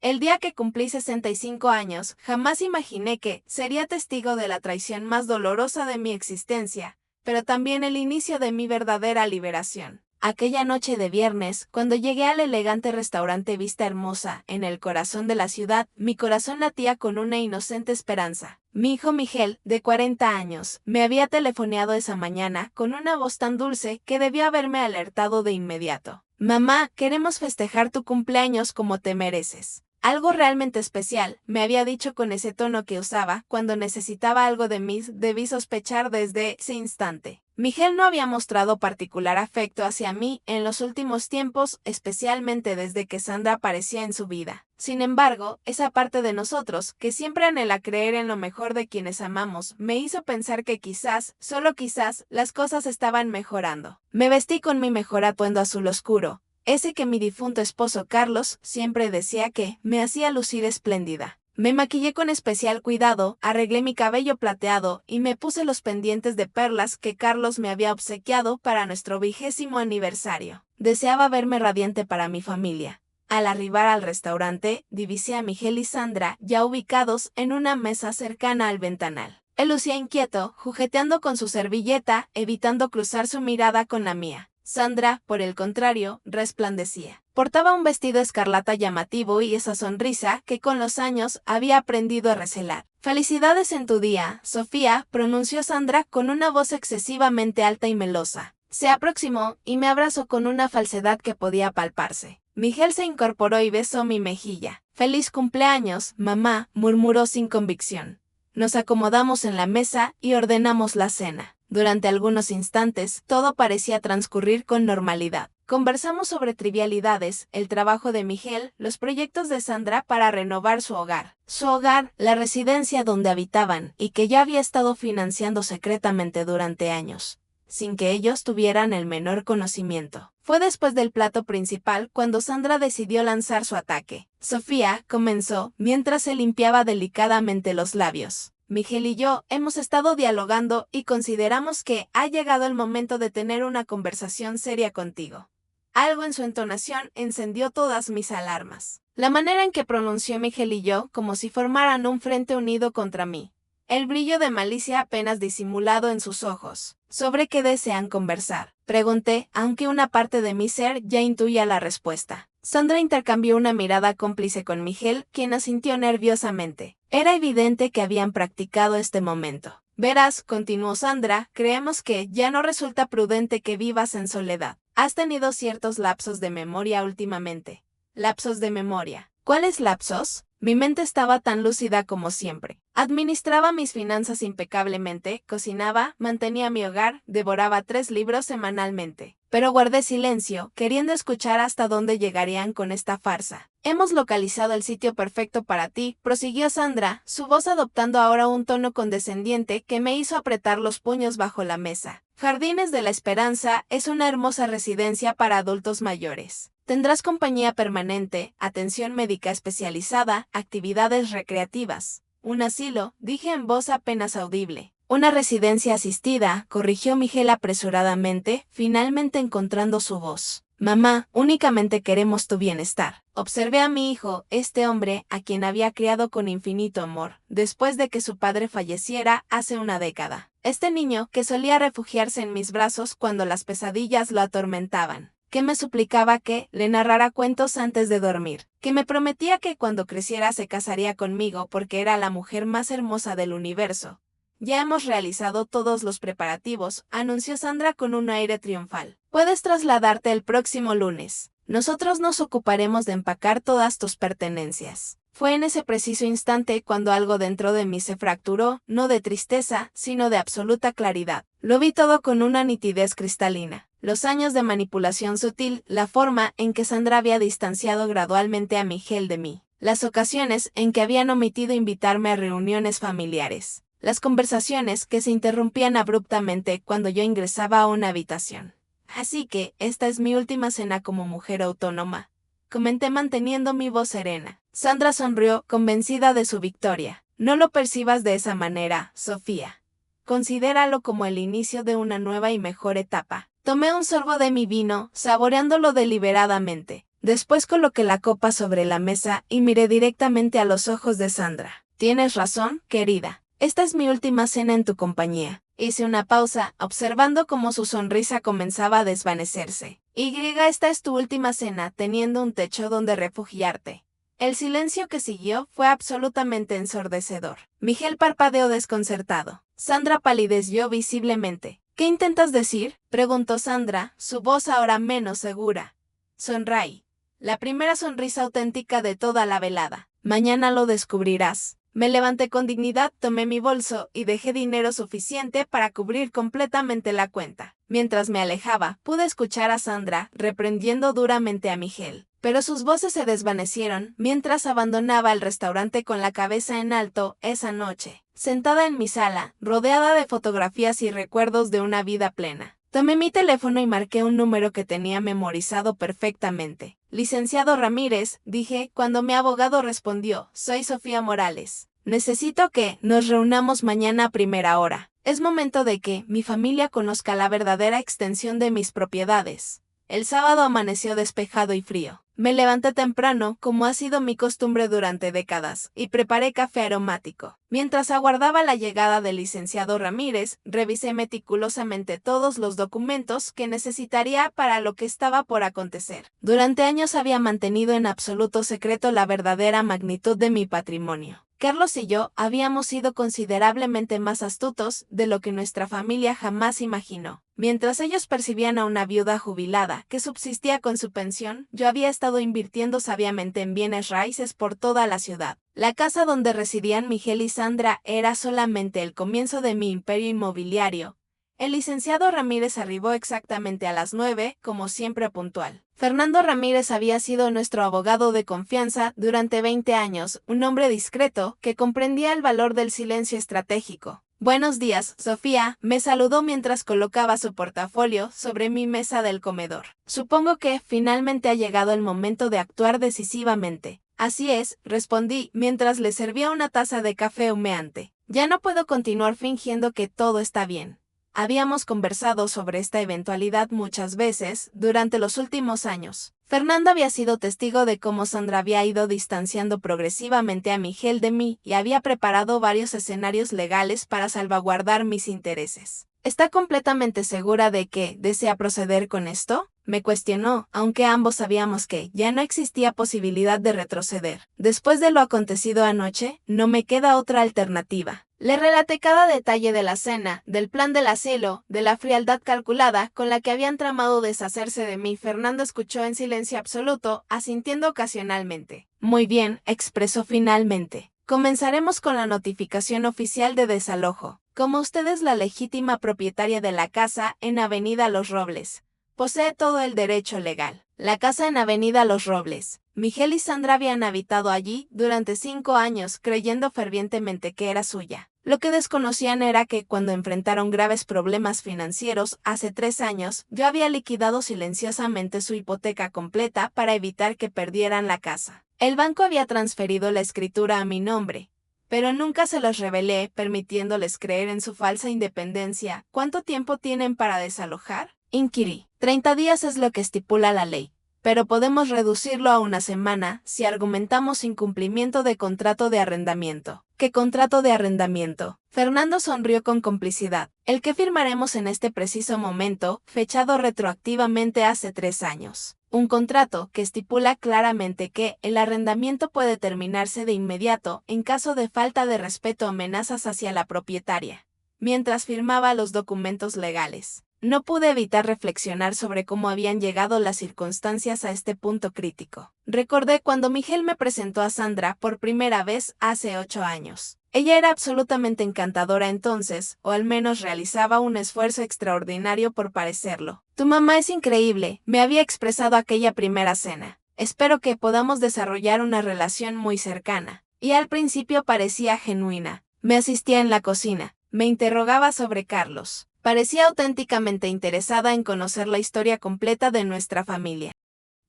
El día que cumplí 65 años, jamás imaginé que sería testigo de la traición más dolorosa de mi existencia, pero también el inicio de mi verdadera liberación. Aquella noche de viernes, cuando llegué al elegante restaurante Vista Hermosa, en el corazón de la ciudad, mi corazón latía con una inocente esperanza. Mi hijo Miguel, de 40 años, me había telefoneado esa mañana con una voz tan dulce que debió haberme alertado de inmediato. Mamá, queremos festejar tu cumpleaños como te mereces. Algo realmente especial, me había dicho con ese tono que usaba cuando necesitaba algo de mí, debí sospechar desde ese instante. Miguel no había mostrado particular afecto hacia mí en los últimos tiempos, especialmente desde que Sandra aparecía en su vida. Sin embargo, esa parte de nosotros, que siempre anhela creer en lo mejor de quienes amamos, me hizo pensar que quizás, solo quizás, las cosas estaban mejorando. Me vestí con mi mejor atuendo azul oscuro, ese que mi difunto esposo Carlos siempre decía que me hacía lucir espléndida. Me maquillé con especial cuidado, arreglé mi cabello plateado y me puse los pendientes de perlas que Carlos me había obsequiado para nuestro 20º aniversario. Deseaba verme radiante para mi familia. Al arribar al restaurante, divisé a Miguel y Sandra ya ubicados en una mesa cercana al ventanal. Él lucía inquieto, jugueteando con su servilleta, evitando cruzar su mirada con la mía. Sandra, por el contrario, resplandecía. Portaba un vestido escarlata llamativo y esa sonrisa que con los años había aprendido a recelar. «Felicidades en tu día, Sofía», pronunció Sandra con una voz excesivamente alta y melosa. Se aproximó y me abrazó con una falsedad que podía palparse. Miguel se incorporó y besó mi mejilla. «Feliz cumpleaños, mamá», murmuró sin convicción. Nos acomodamos en la mesa y ordenamos la cena. Durante algunos instantes, todo parecía transcurrir con normalidad. Conversamos sobre trivialidades, el trabajo de Miguel, los proyectos de Sandra para renovar su hogar. Su hogar, la residencia donde habitaban, y que ya había estado financiando secretamente durante años, sin que ellos tuvieran el menor conocimiento. Fue después del plato principal cuando Sandra decidió lanzar su ataque. «Sofía», comenzó, mientras se limpiaba delicadamente los labios. «Miguel y yo hemos estado dialogando y consideramos que ha llegado el momento de tener una conversación seria contigo». Algo en su entonación encendió todas mis alarmas. La manera en que pronunció Miguel y yo, como si formaran un frente unido contra mí. El brillo de malicia apenas disimulado en sus ojos. «¿Sobre qué desean conversar?», pregunté, aunque una parte de mi ser ya intuía la respuesta. Sandra intercambió una mirada cómplice con Miguel, quien asintió nerviosamente. Era evidente que habían practicado este momento. «Verás», continuó Sandra, «creemos que ya no resulta prudente que vivas en soledad. Has tenido ciertos lapsos de memoria últimamente». «¿Lapsos de memoria? ¿Cuáles lapsos?». Mi mente estaba tan lúcida como siempre. Administraba mis finanzas impecablemente, cocinaba, mantenía mi hogar, devoraba 3 libros semanalmente. Pero guardé silencio, queriendo escuchar hasta dónde llegarían con esta farsa. «Hemos localizado el sitio perfecto para ti», prosiguió Sandra, su voz adoptando ahora un tono condescendiente que me hizo apretar los puños bajo la mesa. «Jardines de la Esperanza es una hermosa residencia para adultos mayores. Tendrás compañía permanente, atención médica especializada, actividades recreativas. Un asilo», dije en voz apenas audible. «Una residencia asistida», corrigió Miguel apresuradamente, finalmente encontrando su voz. «Mamá, únicamente queremos tu bienestar». Observé a mi hijo, este hombre, a quien había criado con infinito amor, después de que su padre falleciera hace una década. Este niño, que solía refugiarse en mis brazos cuando las pesadillas lo atormentaban. Que me suplicaba que le narrara cuentos antes de dormir, que me prometía que cuando creciera se casaría conmigo porque era la mujer más hermosa del universo. «Ya hemos realizado todos los preparativos», anunció Sandra con un aire triunfal. «Puedes trasladarte el próximo lunes. Nosotros nos ocuparemos de empacar todas tus pertenencias». Fue en ese preciso instante cuando algo dentro de mí se fracturó, no de tristeza, sino de absoluta claridad. Lo vi todo con una nitidez cristalina. Los años de manipulación sutil, la forma en que Sandra había distanciado gradualmente a Miguel de mí, las ocasiones en que habían omitido invitarme a reuniones familiares, las conversaciones que se interrumpían abruptamente cuando yo ingresaba a una habitación. «Así que, esta es mi última cena como mujer autónoma», comenté manteniendo mi voz serena. Sandra sonrió, convencida de su victoria. «No lo percibas de esa manera, Sofía. Considéralo como el inicio de una nueva y mejor etapa». Tomé un sorbo de mi vino, saboreándolo deliberadamente. Después coloqué la copa sobre la mesa y miré directamente a los ojos de Sandra. Tienes razón, querida. Esta es mi última cena en tu compañía. Hice una pausa, observando cómo su sonrisa comenzaba a desvanecerse. Esta es tu última cena, teniendo un techo donde refugiarte. El silencio que siguió fue absolutamente ensordecedor. Miguel parpadeó desconcertado. Sandra palideció visiblemente. ¿Qué intentas decir?, preguntó Sandra, su voz ahora menos segura. Sonreí. La primera sonrisa auténtica de toda la velada. Mañana lo descubrirás. Me levanté con dignidad, tomé mi bolso y dejé dinero suficiente para cubrir completamente la cuenta. Mientras me alejaba, pude escuchar a Sandra reprendiendo duramente a Miguel, pero sus voces se desvanecieron mientras abandonaba el restaurante con la cabeza en alto esa noche, sentada en mi sala, rodeada de fotografías y recuerdos de una vida plena. Tomé mi teléfono y marqué un número que tenía memorizado perfectamente. Licenciado Ramírez, dije, cuando mi abogado respondió, soy Sofía Morales. Necesito que nos reunamos mañana a primera hora. Es momento de que mi familia conozca la verdadera extensión de mis propiedades. El sábado amaneció despejado y frío. Me levanté temprano, como ha sido mi costumbre durante décadas, y preparé café aromático. Mientras aguardaba la llegada del licenciado Ramírez, revisé meticulosamente todos los documentos que necesitaría para lo que estaba por acontecer. Durante años había mantenido en absoluto secreto la verdadera magnitud de mi patrimonio. Carlos y yo habíamos sido considerablemente más astutos de lo que nuestra familia jamás imaginó. Mientras ellos percibían a una viuda jubilada que subsistía con su pensión, yo había estado invirtiendo sabiamente en bienes raíces por toda la ciudad. La casa donde residían Miguel y Sandra era solamente el comienzo de mi imperio inmobiliario. El licenciado Ramírez arribó exactamente a las 9, como siempre puntual. Fernando Ramírez había sido nuestro abogado de confianza durante 20 años, un hombre discreto que comprendía el valor del silencio estratégico. Buenos días, Sofía, me saludó mientras colocaba su portafolio sobre mi mesa del comedor. Supongo que finalmente ha llegado el momento de actuar decisivamente. Así es, respondí mientras le servía una taza de café humeante. Ya no puedo continuar fingiendo que todo está bien. Habíamos conversado sobre esta eventualidad muchas veces durante los últimos años. Fernando había sido testigo de cómo Sandra había ido distanciando progresivamente a Miguel de mí y había preparado varios escenarios legales para salvaguardar mis intereses. ¿Está completamente segura de que desea proceder con esto?, me cuestionó, aunque ambos sabíamos que ya no existía posibilidad de retroceder. Después de lo acontecido anoche, no me queda otra alternativa. Le relaté cada detalle de la cena, del plan del asilo, de la frialdad calculada con la que habían tramado deshacerse de mí. Fernando escuchó en silencio absoluto, asintiendo ocasionalmente. Muy bien, expresó finalmente. Comenzaremos con la notificación oficial de desalojo. Como usted es la legítima propietaria de la casa en Avenida Los Robles, posee todo el derecho legal. La casa en Avenida Los Robles. Miguel y Sandra habían habitado allí durante 5 años, creyendo fervientemente que era suya. Lo que desconocían era que cuando enfrentaron graves problemas financieros hace 3 años, yo había liquidado silenciosamente su hipoteca completa para evitar que perdieran la casa. El banco había transferido la escritura a mi nombre, pero nunca se los revelé, permitiéndoles creer en su falsa independencia. ¿Cuánto tiempo tienen para desalojar?, inquirí. 30 días es lo que estipula la ley, pero podemos reducirlo a 1 semana si argumentamos incumplimiento de contrato de arrendamiento. ¿Qué contrato de arrendamiento? Fernando sonrió con complicidad. El que firmaremos en este preciso momento, fechado retroactivamente hace 3 años. Un contrato que estipula claramente que el arrendamiento puede terminarse de inmediato en caso de falta de respeto o amenazas hacia la propietaria. Mientras firmaba los documentos legales, no pude evitar reflexionar sobre cómo habían llegado las circunstancias a este punto crítico. Recordé cuando Miguel me presentó a Sandra por primera vez hace 8 años. Ella era absolutamente encantadora entonces, o al menos realizaba un esfuerzo extraordinario por parecerlo. Tu mamá es increíble, me había expresado aquella primera cena. Espero que podamos desarrollar una relación muy cercana. Y al principio parecía genuina. Me asistía en la cocina. Me interrogaba sobre Carlos. Parecía auténticamente interesada en conocer la historia completa de nuestra familia.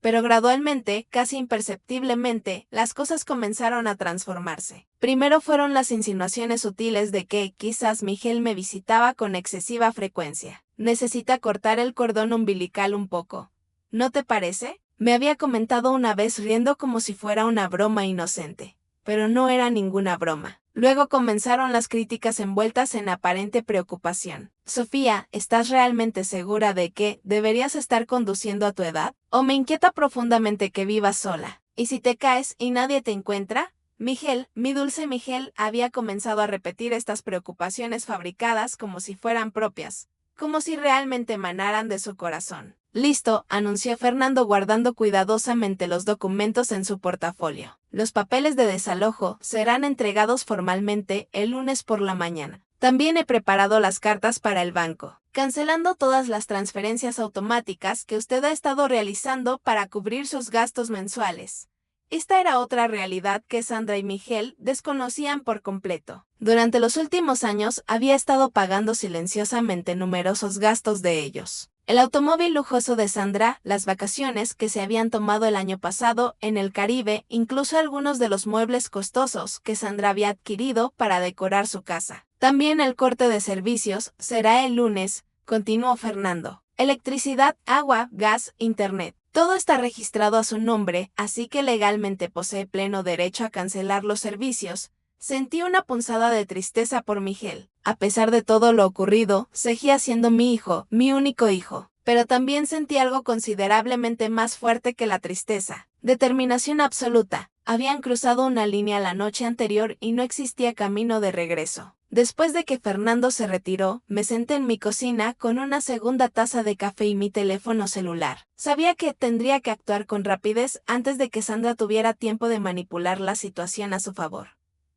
Pero gradualmente, casi imperceptiblemente, las cosas comenzaron a transformarse. Primero fueron las insinuaciones sutiles de que quizás Miguel me visitaba con excesiva frecuencia. Necesita cortar el cordón umbilical un poco. ¿No te parece?, Me había comentado una vez riendo como si fuera una broma inocente. Pero no era ninguna broma. Luego comenzaron las críticas envueltas en aparente preocupación. Sofía, ¿estás realmente segura de que deberías estar conduciendo a tu edad? ¿O me inquieta profundamente que vivas sola? ¿Y si te caes y nadie te encuentra? Miguel, mi dulce Miguel, había comenzado a repetir estas preocupaciones fabricadas como si fueran propias, como si realmente emanaran de su corazón. Listo, anunció Fernando guardando cuidadosamente los documentos en su portafolio. Los papeles de desalojo serán entregados formalmente el lunes por la mañana. También he preparado las cartas para el banco, cancelando todas las transferencias automáticas que usted ha estado realizando para cubrir sus gastos mensuales. Esta era otra realidad que Sandra y Miguel desconocían por completo. Durante los últimos años había estado pagando silenciosamente numerosos gastos de ellos. El automóvil lujoso de Sandra, las vacaciones que se habían tomado el año pasado en el Caribe, incluso algunos de los muebles costosos que Sandra había adquirido para decorar su casa. También el corte de servicios será el lunes, continuó Fernando. Electricidad, agua, gas, internet. Todo está registrado a su nombre, así que legalmente posee pleno derecho a cancelar los servicios. Sentí una punzada de tristeza por Miguel. A pesar de todo lo ocurrido, seguía siendo mi hijo, mi único hijo. Pero también sentí algo considerablemente más fuerte que la tristeza. Determinación absoluta. Habían cruzado una línea la noche anterior y no existía camino de regreso. Después de que Fernando se retiró, me senté en mi cocina con una segunda taza de café y mi teléfono celular. Sabía que tendría que actuar con rapidez antes de que Sandra tuviera tiempo de manipular la situación a su favor.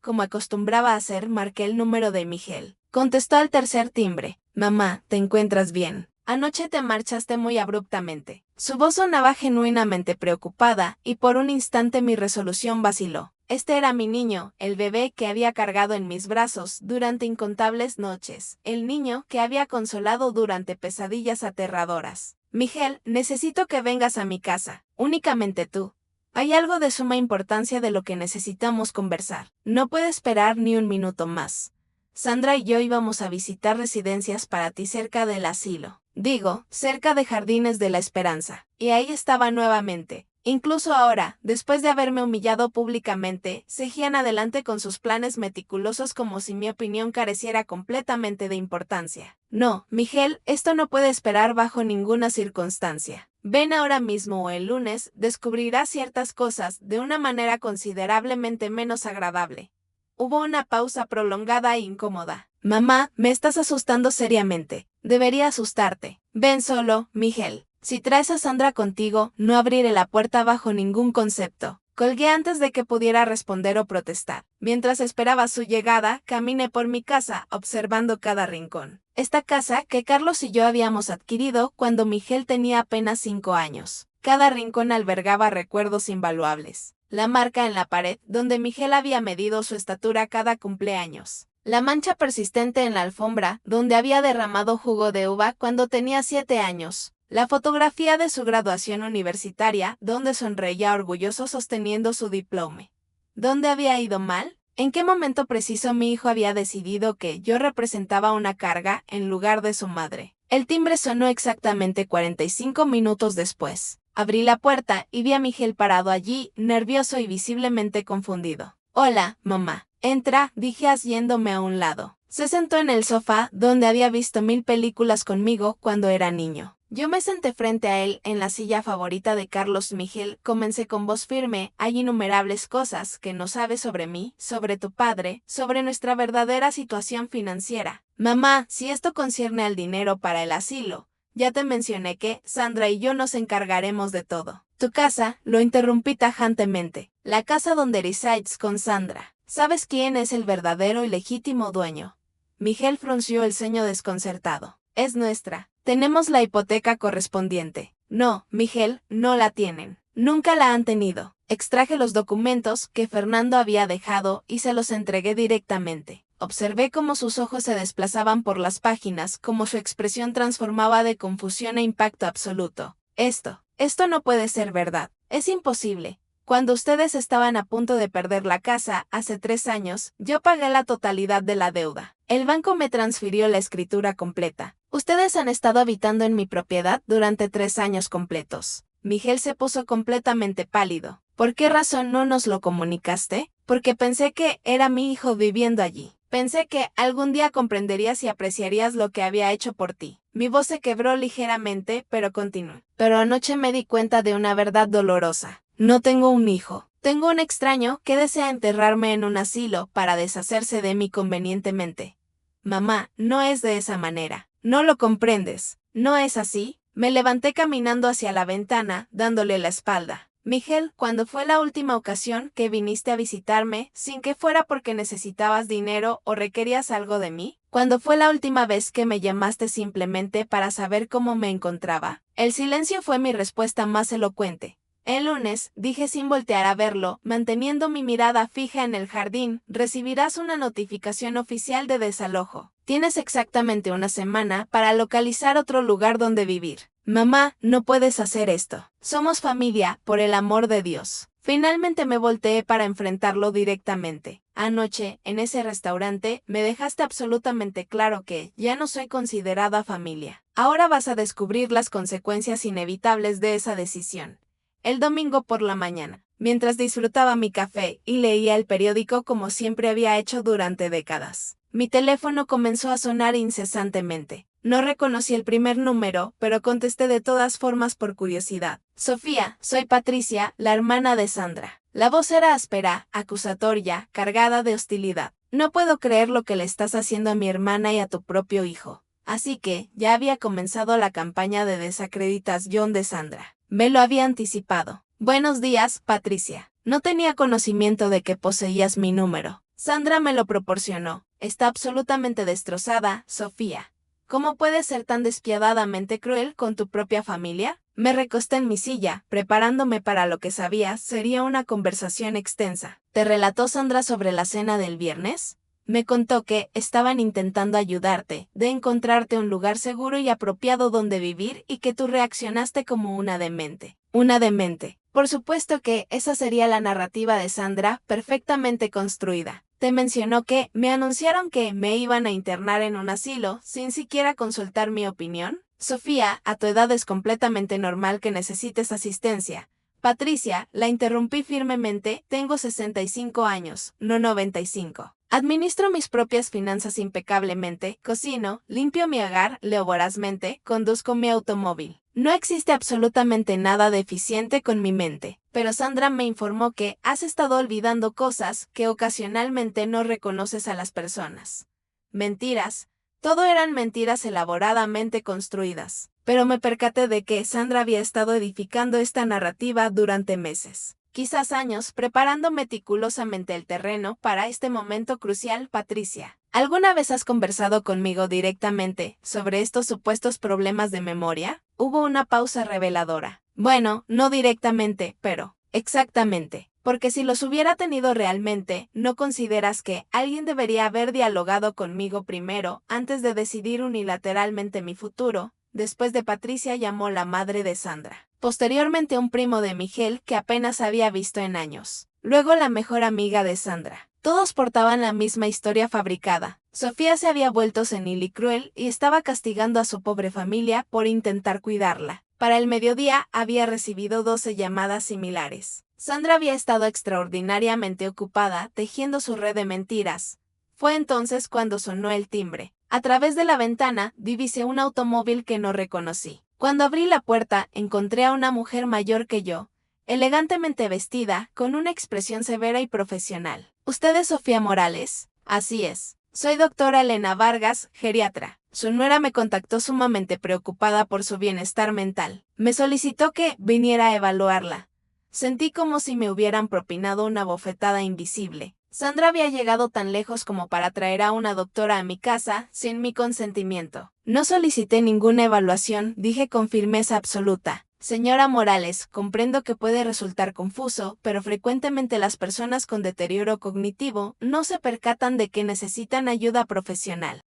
Como acostumbraba a hacer, marqué el número de Miguel. Contestó al tercer timbre. Mamá, ¿te encuentras bien? Anoche te marchaste muy abruptamente. Su voz sonaba genuinamente preocupada, y por un instante mi resolución vaciló. Este era mi niño, el bebé que había cargado en mis brazos durante incontables noches, el niño que había consolado durante pesadillas aterradoras. Miguel, necesito que vengas a mi casa, únicamente tú. Hay algo de suma importancia de lo que necesitamos conversar. No puede esperar ni un minuto más. Sandra y yo íbamos a visitar residencias para ti cerca del asilo. Digo, cerca de Jardines de la Esperanza. Y ahí estaba nuevamente. Incluso ahora, después de haberme humillado públicamente, seguían adelante con sus planes meticulosos como si mi opinión careciera completamente de importancia. No, Miguel, esto no puede esperar bajo ninguna circunstancia. Ven ahora mismo o el lunes, descubrirás ciertas cosas de una manera considerablemente menos agradable. Hubo una pausa prolongada e incómoda. Mamá, me estás asustando seriamente. Debería asustarte. Ven solo, Miguel. Si traes a Sandra contigo, no abriré la puerta bajo ningún concepto. Colgué antes de que pudiera responder o protestar. Mientras esperaba su llegada, caminé por mi casa, observando cada rincón. Esta casa que Carlos y yo habíamos adquirido cuando Miguel tenía apenas 5 años. Cada rincón albergaba recuerdos invaluables. La marca en la pared donde Miguel había medido su estatura cada cumpleaños. La mancha persistente en la alfombra donde había derramado jugo de uva cuando tenía 7 años. La fotografía de su graduación universitaria, donde sonreía orgulloso sosteniendo su diploma. ¿Dónde había ido mal? ¿En qué momento preciso mi hijo había decidido que yo representaba una carga en lugar de su madre? El timbre sonó exactamente 45 minutos después. Abrí la puerta y vi a Miguel parado allí, nervioso y visiblemente confundido. Hola, mamá. Entra, dije yéndome a un lado. Se sentó en el sofá, donde había visto 1000 películas conmigo cuando era niño. Yo me senté frente a él en la silla favorita de Carlos. Miguel, comencé con voz firme, hay innumerables cosas que no sabes sobre mí, sobre tu padre, sobre nuestra verdadera situación financiera. Mamá, si esto concierne al dinero para el asilo, ya te mencioné que Sandra y yo nos encargaremos de todo. Tu casa, lo interrumpí tajantemente. La casa donde resides con Sandra. ¿Sabes quién es el verdadero y legítimo dueño? Miguel frunció el ceño desconcertado. Es nuestra. Tenemos la hipoteca correspondiente. No, Miguel, no la tienen. Nunca la han tenido. Extraje los documentos que Fernando había dejado y se los entregué directamente. Observé cómo sus ojos se desplazaban por las páginas, cómo su expresión transformaba de confusión a impacto absoluto. Esto no puede ser verdad. Es imposible. Cuando ustedes estaban a punto de perder la casa, hace 3 años, yo pagué la totalidad de la deuda. El banco me transfirió la escritura completa. Ustedes han estado habitando en mi propiedad durante 3 años completos. Miguel se puso completamente pálido. ¿Por qué razón no nos lo comunicaste? Porque pensé que era mi hijo viviendo allí. Pensé que algún día comprenderías y apreciarías lo que había hecho por ti. Mi voz se quebró ligeramente, pero continuó. Pero anoche me di cuenta de una verdad dolorosa. No tengo un hijo. Tengo un extraño que desea enterrarme en un asilo para deshacerse de mí convenientemente. Mamá, no es de esa manera. No lo comprendes. ¿No es así? Me levanté caminando hacia la ventana, dándole la espalda. Miguel, ¿cuándo fue la última ocasión que viniste a visitarme sin que fuera porque necesitabas dinero o requerías algo de mí? ¿Cuándo fue la última vez que me llamaste simplemente para saber cómo me encontraba? El silencio fue mi respuesta más elocuente. El lunes, dije sin voltear a verlo, manteniendo mi mirada fija en el jardín, recibirás una notificación oficial de desalojo. Tienes exactamente una semana para localizar otro lugar donde vivir. Mamá, no puedes hacer esto. Somos familia, por el amor de Dios. Finalmente me volteé para enfrentarlo directamente. Anoche, en ese restaurante, me dejaste absolutamente claro que ya no soy considerada familia. Ahora vas a descubrir las consecuencias inevitables de esa decisión. El domingo por la mañana, mientras disfrutaba mi café y leía el periódico como siempre había hecho durante décadas, mi teléfono comenzó a sonar incesantemente. No reconocí el primer número, pero contesté de todas formas por curiosidad. Sofía, soy Patricia, la hermana de Sandra. La voz era áspera, acusatoria, cargada de hostilidad. No puedo creer lo que le estás haciendo a mi hermana y a tu propio hijo. Así que, ya había comenzado la campaña de desacreditación de Sandra. Me lo había anticipado. Buenos días, Patricia. No tenía conocimiento de que poseías mi número. Sandra me lo proporcionó. Está absolutamente destrozada, Sofía. ¿Cómo puedes ser tan despiadadamente cruel con tu propia familia? Me recosté en mi silla, preparándome para lo que sabía sería una conversación extensa. ¿Te relató Sandra sobre la cena del viernes? Me contó que estaban intentando ayudarte, de encontrarte un lugar seguro y apropiado donde vivir y que tú reaccionaste como una demente. Una demente. Por supuesto que esa sería la narrativa de Sandra, perfectamente construida. Te mencionó que me anunciaron que me iban a internar en un asilo sin siquiera consultar mi opinión. Sofía, a tu edad es completamente normal que necesites asistencia. Patricia, la interrumpí firmemente, tengo 65 años, no 95. Administro mis propias finanzas impecablemente, cocino, limpio mi hogar, leo vorazmente, conduzco mi automóvil. No existe absolutamente nada deficiente con mi mente, pero Sandra me informó que has estado olvidando cosas que ocasionalmente no reconoces a las personas. Mentiras. Todo eran mentiras elaboradamente construidas, pero me percaté de que Sandra había estado edificando esta narrativa durante meses. Quizás años, preparando meticulosamente el terreno para este momento crucial. Patricia, ¿alguna vez has conversado conmigo directamente sobre estos supuestos problemas de memoria? Hubo una pausa reveladora. Bueno, no directamente, pero exactamente. Porque si los hubiera tenido realmente, ¿no consideras que alguien debería haber dialogado conmigo primero antes de decidir unilateralmente mi futuro? Después de Patricia llamó la madre de Sandra. Posteriormente un primo de Miguel que apenas había visto en años. Luego la mejor amiga de Sandra. Todos portaban la misma historia fabricada. Sofía se había vuelto senil y cruel y estaba castigando a su pobre familia por intentar cuidarla. Para el mediodía había recibido 12 llamadas similares. Sandra había estado extraordinariamente ocupada tejiendo su red de mentiras. Fue entonces cuando sonó el timbre. A través de la ventana divisé un automóvil que no reconocí. Cuando abrí la puerta, encontré a una mujer mayor que yo, elegantemente vestida, con una expresión severa y profesional. ¿Usted es Sofía Morales? Así es. Soy doctora Elena Vargas, geriatra. Su nuera me contactó sumamente preocupada por su bienestar mental. Me solicitó que viniera a evaluarla. Sentí como si me hubieran propinado una bofetada invisible. Sandra había llegado tan lejos como para traer a una doctora a mi casa sin mi consentimiento. No solicité ninguna evaluación, dije con firmeza absoluta. Señora Morales, comprendo que puede resultar confuso, pero frecuentemente las personas con deterioro cognitivo no se percatan de que necesitan ayuda profesional.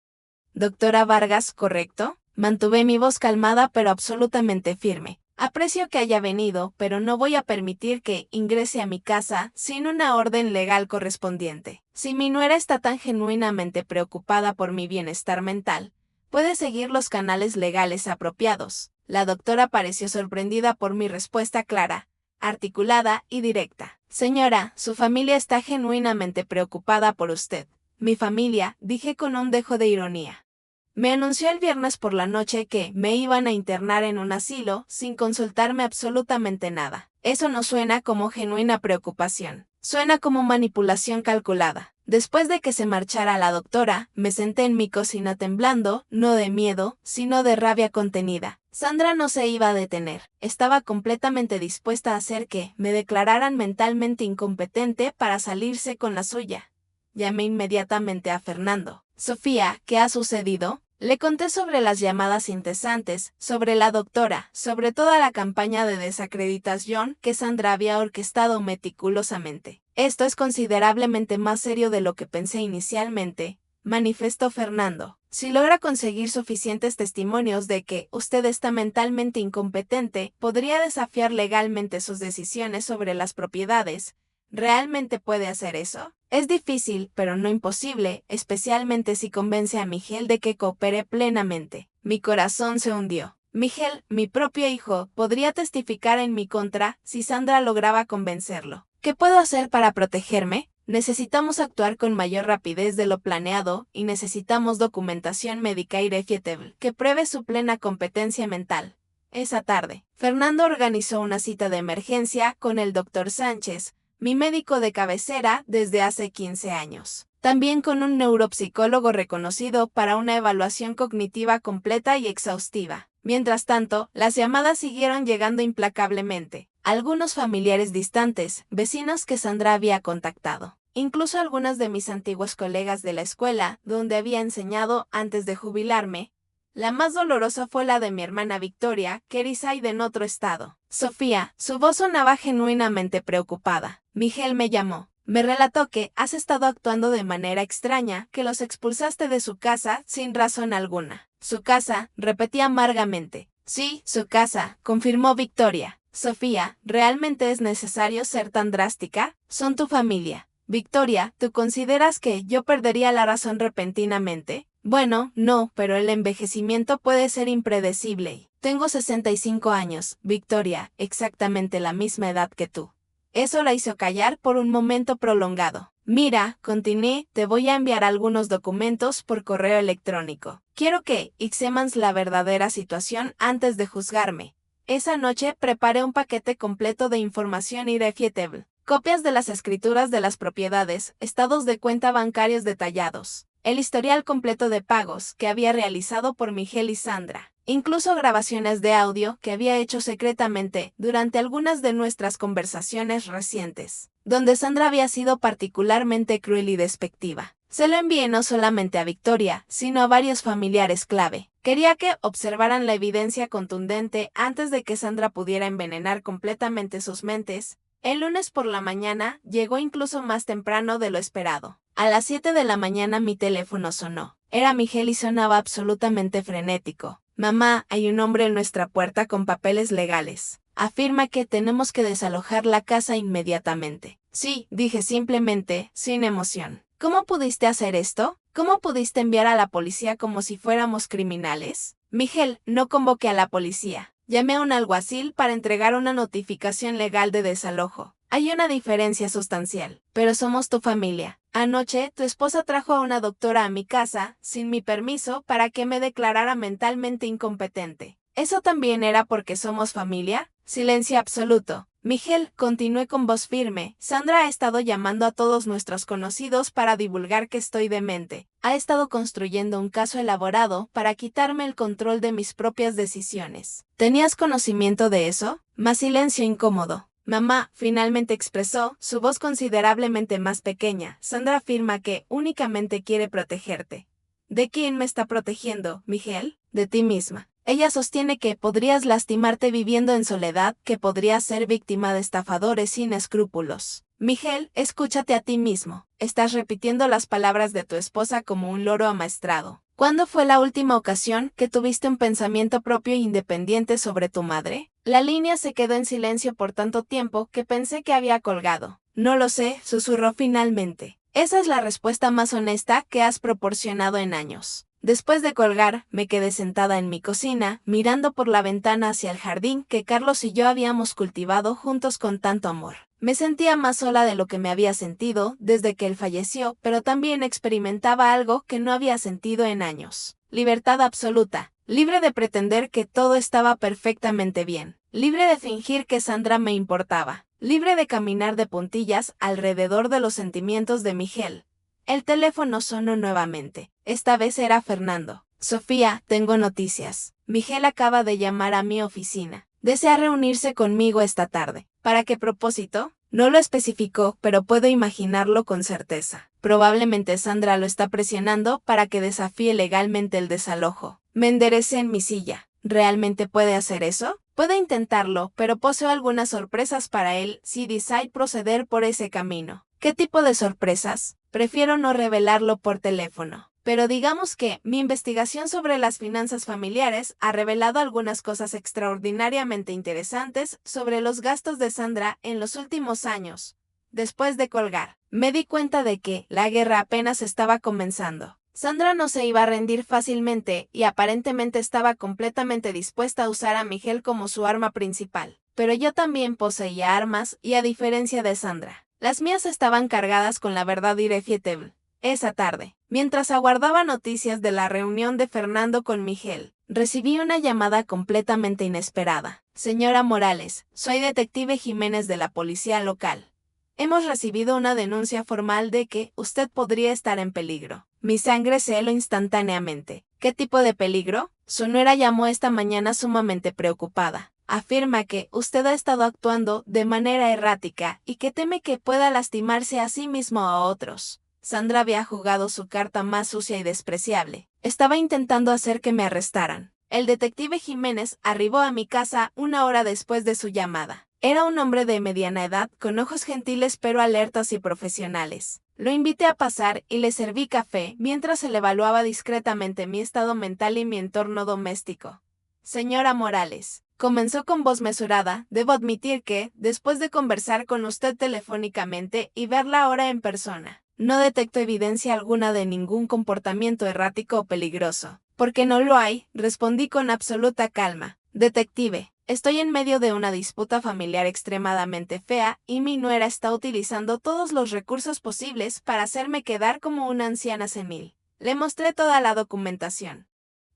Doctora Vargas, ¿correcto? Mantuve mi voz calmada pero absolutamente firme. Aprecio que haya venido, pero no voy a permitir que ingrese a mi casa sin una orden legal correspondiente. Si mi nuera está tan genuinamente preocupada por mi bienestar mental, puede seguir los canales legales apropiados. La doctora pareció sorprendida por mi respuesta clara, articulada y directa. Señora, su familia está genuinamente preocupada por usted. Mi familia, dije con un dejo de ironía. Me anunció el viernes por la noche que me iban a internar en un asilo sin consultarme absolutamente nada. Eso no suena como genuina preocupación. Suena como manipulación calculada. Después de que se marchara la doctora, me senté en mi cocina temblando, no de miedo, sino de rabia contenida. Sandra no se iba a detener. Estaba completamente dispuesta a hacer que me declararan mentalmente incompetente para salirse con la suya. Llamé inmediatamente a Fernando. Sofía, ¿qué ha sucedido? Le conté sobre las llamadas incesantes, sobre la doctora, sobre toda la campaña de desacreditación que Sandra había orquestado meticulosamente. Esto es considerablemente más serio de lo que pensé inicialmente, manifestó Fernando. Si logra conseguir suficientes testimonios de que usted está mentalmente incompetente, podría desafiar legalmente sus decisiones sobre las propiedades. ¿Realmente puede hacer eso? Es difícil, pero no imposible, especialmente si convence a Miguel de que coopere plenamente. Mi corazón se hundió. Miguel, mi propio hijo, podría testificar en mi contra si Sandra lograba convencerlo. ¿Qué puedo hacer para protegerme? Necesitamos actuar con mayor rapidez de lo planeado y necesitamos documentación médica irrefutable que pruebe su plena competencia mental. Esa tarde, Fernando organizó una cita de emergencia con el Dr. Sánchez, mi médico de cabecera desde hace 15 años. También con un neuropsicólogo reconocido para una evaluación cognitiva completa y exhaustiva. Mientras tanto, las llamadas siguieron llegando implacablemente. Algunos familiares distantes, vecinos que Sandra había contactado. Incluso algunas de mis antiguos colegas de la escuela, donde había enseñado antes de jubilarme. La más dolorosa fue la de mi hermana Victoria, que reside en otro estado. Sofía, su voz sonaba genuinamente preocupada. Miguel me llamó. Me relató que has estado actuando de manera extraña, que los expulsaste de su casa sin razón alguna. Su casa, repetí amargamente. Sí, su casa, confirmó Victoria. Sofía, ¿realmente es necesario ser tan drástica? Son tu familia. Victoria, ¿tú consideras que yo perdería la razón repentinamente? Bueno, no, pero el envejecimiento puede ser impredecible. Tengo 65 años, Victoria, exactamente la misma edad que tú. Eso la hizo callar por un momento prolongado. Mira, continué, te voy a enviar algunos documentos por correo electrónico. Quiero que examines la verdadera situación antes de juzgarme. Esa noche preparé un paquete completo de información irrefutable. Copias de las escrituras de las propiedades, estados de cuenta bancarios detallados, el historial completo de pagos que había realizado por Miguel y Sandra, incluso grabaciones de audio que había hecho secretamente durante algunas de nuestras conversaciones recientes, donde Sandra había sido particularmente cruel y despectiva. Se lo envié no solamente a Victoria, sino a varios familiares clave. Quería que observaran la evidencia contundente antes de que Sandra pudiera envenenar completamente sus mentes. El lunes por la mañana llegó incluso más temprano de lo esperado. A las 7 de la mañana mi teléfono sonó. Era Miguel y sonaba absolutamente frenético. Mamá, hay un hombre en nuestra puerta con papeles legales. Afirma que tenemos que desalojar la casa inmediatamente. Sí, dije simplemente, sin emoción. ¿Cómo pudiste hacer esto? ¿Cómo pudiste enviar a la policía como si fuéramos criminales? Miguel, no convoqué a la policía. Llamé a un alguacil para entregar una notificación legal de desalojo. Hay una diferencia sustancial, pero somos tu familia. Anoche, tu esposa trajo a una doctora a mi casa, sin mi permiso, para que me declarara mentalmente incompetente. ¿Eso también era porque somos familia? Silencio absoluto. Miguel, continué con voz firme. Sandra ha estado llamando a todos nuestros conocidos para divulgar que estoy demente. Ha estado construyendo un caso elaborado para quitarme el control de mis propias decisiones. ¿Tenías conocimiento de eso? Más silencio incómodo. Mamá, finalmente expresó, su voz considerablemente más pequeña. Sandra afirma que únicamente quiere protegerte. ¿De quién me está protegiendo, Miguel? De ti misma. Ella sostiene que podrías lastimarte viviendo en soledad, que podrías ser víctima de estafadores sin escrúpulos. Miguel, escúchate a ti mismo. Estás repitiendo las palabras de tu esposa como un loro amaestrado. ¿Cuándo fue la última ocasión que tuviste un pensamiento propio e independiente sobre tu madre? La línea se quedó en silencio por tanto tiempo que pensé que había colgado. No lo sé, susurró finalmente. Esa es la respuesta más honesta que has proporcionado en años. Después de colgar, me quedé sentada en mi cocina, mirando por la ventana hacia el jardín que Carlos y yo habíamos cultivado juntos con tanto amor. Me sentía más sola de lo que me había sentido desde que él falleció, pero también experimentaba algo que no había sentido en años. Libertad absoluta, libre de pretender que todo estaba perfectamente bien, libre de fingir que Sandra me importaba, libre de caminar de puntillas alrededor de los sentimientos de Miguel. El teléfono sonó nuevamente. Esta vez era Fernando. Sofía, tengo noticias. Miguel acaba de llamar a mi oficina. Desea reunirse conmigo esta tarde. ¿Para qué propósito? No lo especificó, pero puedo imaginarlo con certeza. Probablemente Sandra lo está presionando para que desafíe legalmente el desalojo. Me enderecé en mi silla. ¿Realmente puede hacer eso? Puede intentarlo, pero poseo algunas sorpresas para él si decide proceder por ese camino. ¿Qué tipo de sorpresas? Prefiero no revelarlo por teléfono. Pero digamos que mi investigación sobre las finanzas familiares ha revelado algunas cosas extraordinariamente interesantes sobre los gastos de Sandra en los últimos años. Después de colgar, me di cuenta de que la guerra apenas estaba comenzando. Sandra no se iba a rendir fácilmente y aparentemente estaba completamente dispuesta a usar a Miguel como su arma principal. Pero yo también poseía armas y a diferencia de Sandra, las mías estaban cargadas con la verdad irrefutable. Esa tarde, mientras aguardaba noticias de la reunión de Fernando con Miguel, recibí una llamada completamente inesperada. Señora Morales, soy detective Jiménez de la policía local. Hemos recibido una denuncia formal de que usted podría estar en peligro. Mi sangre se heló instantáneamente. ¿Qué tipo de peligro? Su nuera llamó esta mañana sumamente preocupada. Afirma que usted ha estado actuando de manera errática y que teme que pueda lastimarse a sí mismo o a otros. Sandra había jugado su carta más sucia y despreciable. Estaba intentando hacer que me arrestaran. El detective Jiménez arribó a mi casa una hora después de su llamada. Era un hombre de mediana edad, con ojos gentiles pero alertas y profesionales. Lo invité a pasar y le serví café mientras él evaluaba discretamente mi estado mental y mi entorno doméstico. Señora Morales, comenzó con voz mesurada, debo admitir que, después de conversar con usted telefónicamente y verla ahora en persona, no detecto evidencia alguna de ningún comportamiento errático o peligroso. Porque no lo hay, respondí con absoluta calma. Detective, estoy en medio de una disputa familiar extremadamente fea y mi nuera está utilizando todos los recursos posibles para hacerme quedar como una anciana senil. Le mostré toda la documentación.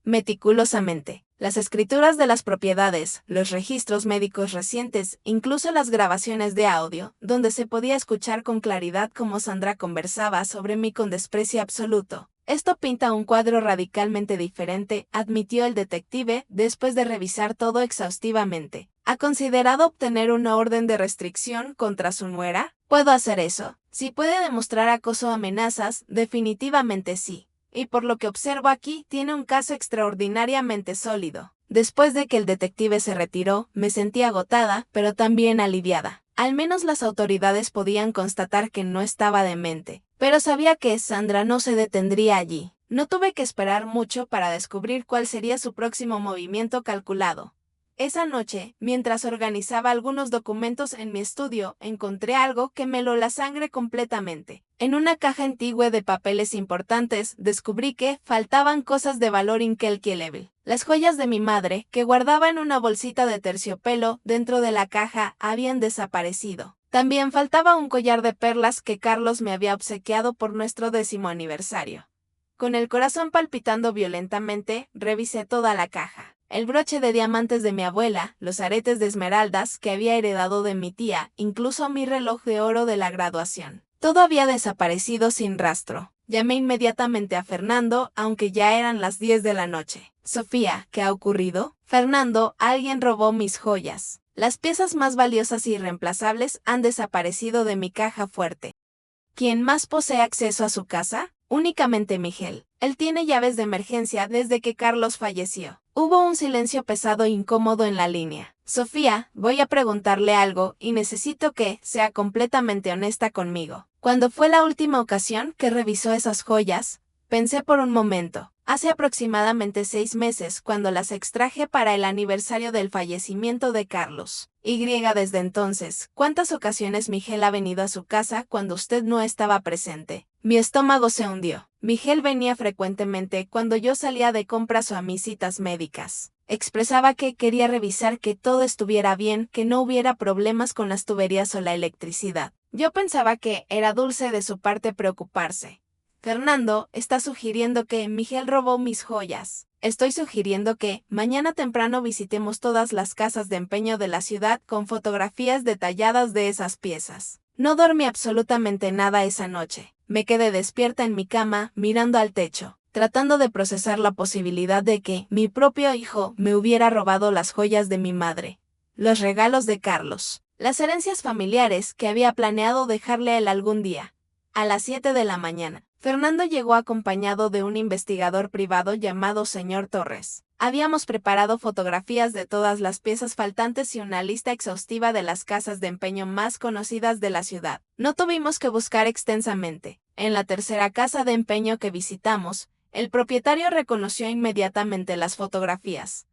Meticulosamente, las escrituras de las propiedades, los registros médicos recientes, incluso las grabaciones de audio, donde se podía escuchar con claridad cómo Sandra conversaba sobre mí con desprecio absoluto. Esto pinta un cuadro radicalmente diferente, admitió el detective después de revisar todo exhaustivamente. ¿Ha considerado obtener una orden de restricción contra su nuera? ¿Puedo hacer eso? Si puede demostrar acoso o amenazas, definitivamente sí. Y por lo que observo aquí, tiene un caso extraordinariamente sólido. Después de que el detective se retiró, me sentí agotada, pero también aliviada. Al menos las autoridades podían constatar que no estaba demente. Pero sabía que Sandra no se detendría allí. No tuve que esperar mucho para descubrir cuál sería su próximo movimiento calculado. Esa noche, mientras organizaba algunos documentos en mi estudio, encontré algo que me heló la sangre completamente. En una caja antigua de papeles importantes, descubrí que faltaban cosas de valor incalculable. Las joyas de mi madre, que guardaba en una bolsita de terciopelo dentro de la caja, habían desaparecido. También faltaba un collar de perlas que Carlos me había obsequiado por nuestro 10º aniversario. Con el corazón palpitando violentamente, revisé toda la caja. El broche de diamantes de mi abuela, los aretes de esmeraldas que había heredado de mi tía, incluso mi reloj de oro de la graduación. Todo había desaparecido sin rastro. Llamé inmediatamente a Fernando, aunque ya eran las 10 de la noche. Sofía, ¿qué ha ocurrido? Fernando, alguien robó mis joyas. Las piezas más valiosas y irreemplazables han desaparecido de mi caja fuerte. ¿Quién más posee acceso a su casa? Únicamente Miguel. Él tiene llaves de emergencia desde que Carlos falleció. Hubo un silencio pesado e incómodo en la línea. Sofía, voy a preguntarle algo y necesito que sea completamente honesta conmigo. ¿Cuándo fue la última ocasión que revisó esas joyas? Pensé por un momento. Hace aproximadamente 6 meses, cuando las extraje para el aniversario del fallecimiento de Carlos. Y desde entonces, ¿cuántas ocasiones Miguel ha venido a su casa cuando usted no estaba presente? Mi estómago se hundió. Miguel venía frecuentemente cuando yo salía de compras o a mis citas médicas. Expresaba que quería revisar que todo estuviera bien, que no hubiera problemas con las tuberías o la electricidad. Yo pensaba que era dulce de su parte preocuparse. Fernando está sugiriendo que Miguel robó mis joyas. Estoy sugiriendo que mañana temprano visitemos todas las casas de empeño de la ciudad con fotografías detalladas de esas piezas. No dormí absolutamente nada esa noche. Me quedé despierta en mi cama, mirando al techo, tratando de procesar la posibilidad de que mi propio hijo me hubiera robado las joyas de mi madre, los regalos de Carlos, las herencias familiares que había planeado dejarle a él algún día. A las 7 de la mañana, Fernando llegó acompañado de un investigador privado llamado señor Torres. Habíamos preparado fotografías de todas las piezas faltantes y una lista exhaustiva de las casas de empeño más conocidas de la ciudad. No tuvimos que buscar extensamente. En la tercera casa de empeño que visitamos, el propietario reconoció inmediatamente las fotografías.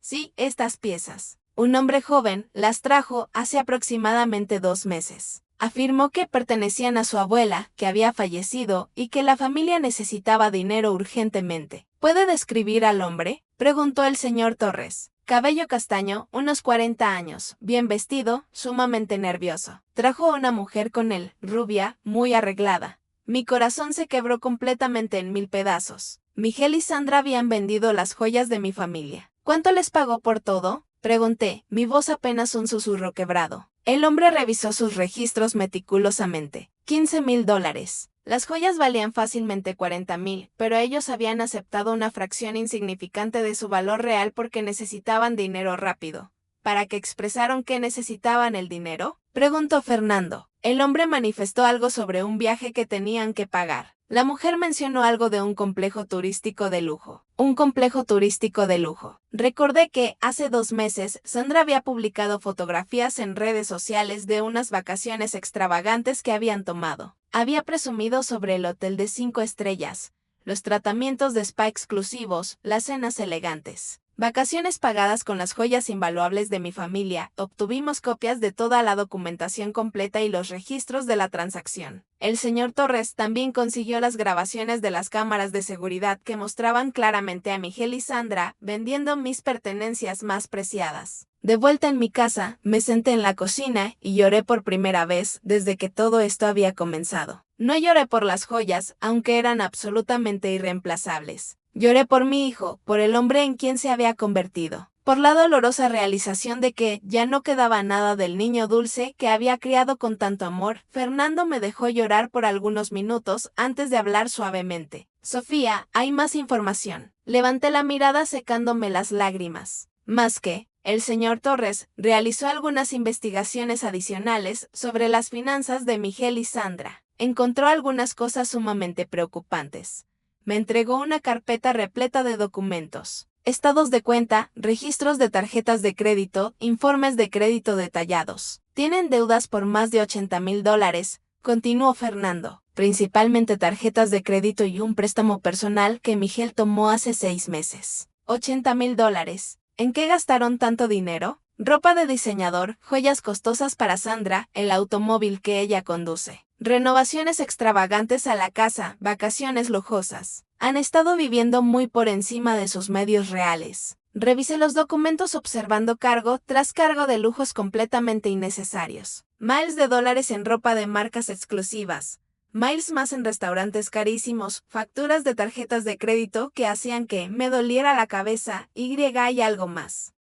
Sí, estas piezas. Un hombre joven las trajo hace aproximadamente 2 meses. Afirmó que pertenecían a su abuela, que había fallecido, y que la familia necesitaba dinero urgentemente. ¿Puede describir al hombre?, preguntó el señor Torres. Cabello castaño, unos 40 años, bien vestido, sumamente nervioso. Trajo a una mujer con él, rubia, muy arreglada. Mi corazón se quebró completamente en 1000 pedazos. Miguel y Sandra habían vendido las joyas de mi familia. ¿Cuánto les pagó por todo?, pregunté, mi voz apenas un susurro quebrado. El hombre revisó sus registros meticulosamente. $15,000. Las joyas valían fácilmente 40,000, pero ellos habían aceptado una fracción insignificante de su valor real porque necesitaban dinero rápido. ¿Para qué expresaron que necesitaban el dinero?, preguntó Fernando. El hombre manifestó algo sobre un viaje que tenían que pagar. La mujer mencionó algo de un complejo turístico de lujo. Un complejo turístico de lujo. Recordé que, hace 2 meses, Sandra había publicado fotografías en redes sociales de unas vacaciones extravagantes que habían tomado. Había presumido sobre el hotel de 5 estrellas, los tratamientos de spa exclusivos, las cenas elegantes. Vacaciones pagadas con las joyas invaluables de mi familia. Obtuvimos copias de toda la documentación completa y los registros de la transacción. El señor Torres también consiguió las grabaciones de las cámaras de seguridad que mostraban claramente a Miguel y Sandra vendiendo mis pertenencias más preciadas. De vuelta en mi casa, me senté en la cocina y lloré por primera vez desde que todo esto había comenzado. No lloré por las joyas, aunque eran absolutamente irreemplazables. Lloré por mi hijo, por el hombre en quien se había convertido, por la dolorosa realización de que ya no quedaba nada del niño dulce que había criado con tanto amor. Fernando me dejó llorar por algunos minutos antes de hablar suavemente. Sofía, hay más información. Levanté la mirada secándome las lágrimas. Más que, el señor Torres realizó algunas investigaciones adicionales sobre las finanzas de Miguel y Sandra. Encontró algunas cosas sumamente preocupantes. Me entregó una carpeta repleta de documentos, estados de cuenta, registros de tarjetas de crédito, informes de crédito detallados. Tienen deudas por más de $80,000, continuó Fernando, principalmente tarjetas de crédito y un préstamo personal que Miguel tomó hace 6 meses. $80,000. ¿En qué gastaron tanto dinero? Ropa de diseñador, joyas costosas para Sandra, el automóvil que ella conduce. Renovaciones extravagantes a la casa, vacaciones lujosas. Han estado viviendo muy por encima de sus medios reales. Revisé los documentos observando cargo tras cargo de lujos completamente innecesarios. Miles de dólares en ropa de marcas exclusivas. Miles más en restaurantes carísimos, facturas de tarjetas de crédito que hacían que me doliera la cabeza, y algo más.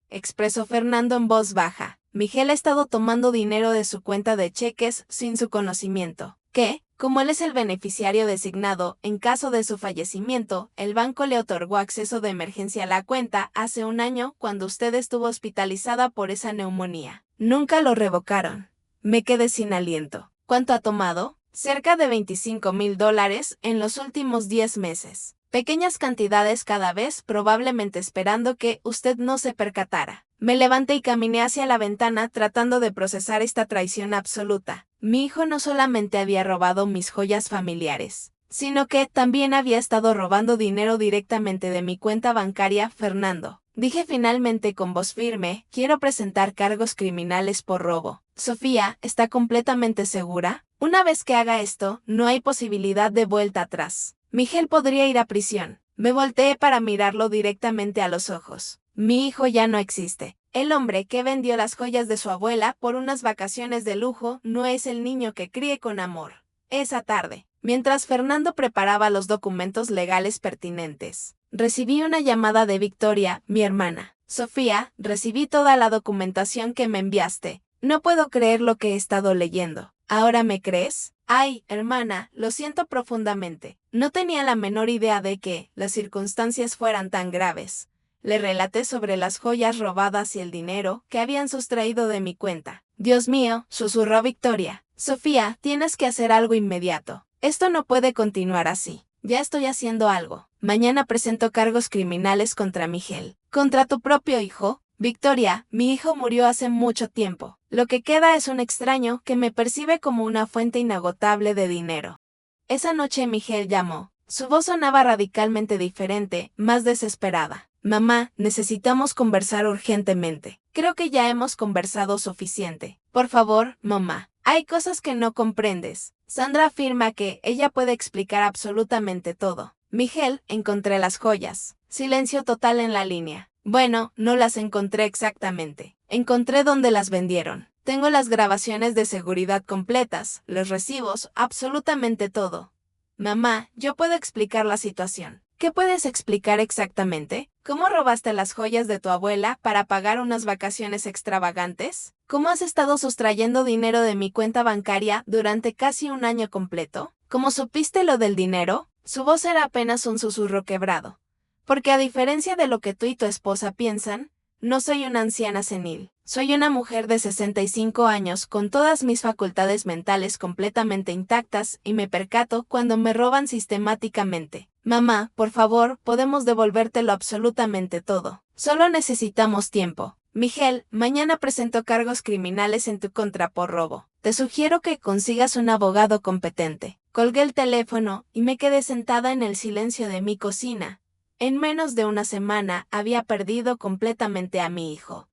Expresó Fernando en voz baja. Miguel ha estado tomando dinero de su cuenta de cheques sin su conocimiento. Que, como él es el beneficiario designado, en caso de su fallecimiento, el banco le otorgó acceso de emergencia a la cuenta hace 1 año cuando usted estuvo hospitalizada por esa neumonía. Nunca lo revocaron. Me quedé sin aliento. ¿Cuánto ha tomado? Cerca de $25,000 en los últimos 10 meses. Pequeñas cantidades cada vez, probablemente esperando que usted no se percatara. Me levanté y caminé hacia la ventana tratando de procesar esta traición absoluta. Mi hijo no solamente había robado mis joyas familiares, sino que también había estado robando dinero directamente de mi cuenta bancaria. Fernando, Dije finalmente con voz firme, quiero presentar cargos criminales por robo. Sofía, ¿está completamente segura? Una vez que haga esto, no hay posibilidad de vuelta atrás. Miguel podría ir a prisión. Me volteé para mirarlo directamente a los ojos. Mi hijo ya no existe. El hombre que vendió las joyas de su abuela por unas vacaciones de lujo no es el niño que crié con amor. Esa tarde, mientras Fernando preparaba los documentos legales pertinentes, recibí una llamada de Victoria, mi hermana. Sofía, recibí toda la documentación que me enviaste. No puedo creer lo que he estado leyendo. ¿Ahora me crees? Ay, hermana, lo siento profundamente. No tenía la menor idea de que las circunstancias fueran tan graves. Le relaté sobre las joyas robadas y el dinero que habían sustraído de mi cuenta. Dios mío, susurró Victoria. Sofía, tienes que hacer algo inmediato. Esto no puede continuar así. Ya estoy haciendo algo. Mañana presento cargos criminales contra Miguel. ¿Contra tu propio hijo? Victoria, mi hijo murió hace mucho tiempo. Lo que queda es un extraño que me percibe como una fuente inagotable de dinero. Esa noche Miguel llamó. Su voz sonaba radicalmente diferente, más desesperada. Mamá, necesitamos conversar urgentemente. Creo que ya hemos conversado suficiente. Por favor, mamá. Hay cosas que no comprendes. Sandra afirma que ella puede explicar absolutamente todo. Miguel, encontré las joyas. Silencio total en la línea. Bueno, no las encontré exactamente. Encontré dónde las vendieron. Tengo las grabaciones de seguridad completas, los recibos, absolutamente todo. Mamá, yo puedo explicar la situación. ¿Qué puedes explicar exactamente? ¿Cómo robaste las joyas de tu abuela para pagar unas vacaciones extravagantes? ¿Cómo has estado sustrayendo dinero de mi cuenta bancaria durante casi un año completo? ¿Cómo supiste lo del dinero? Su voz era apenas un susurro quebrado. Porque a diferencia de lo que tú y tu esposa piensan, no soy una anciana senil. Soy una mujer de 65 años con todas mis facultades mentales completamente intactas y me percato cuando me roban sistemáticamente. Mamá, por favor, podemos devolvértelo absolutamente todo. Solo necesitamos tiempo. Miguel, mañana presento cargos criminales en tu contra por robo. Te sugiero que consigas un abogado competente. Colgué el teléfono y me quedé sentada en el silencio de mi cocina. En menos de una semana había perdido completamente a mi hijo.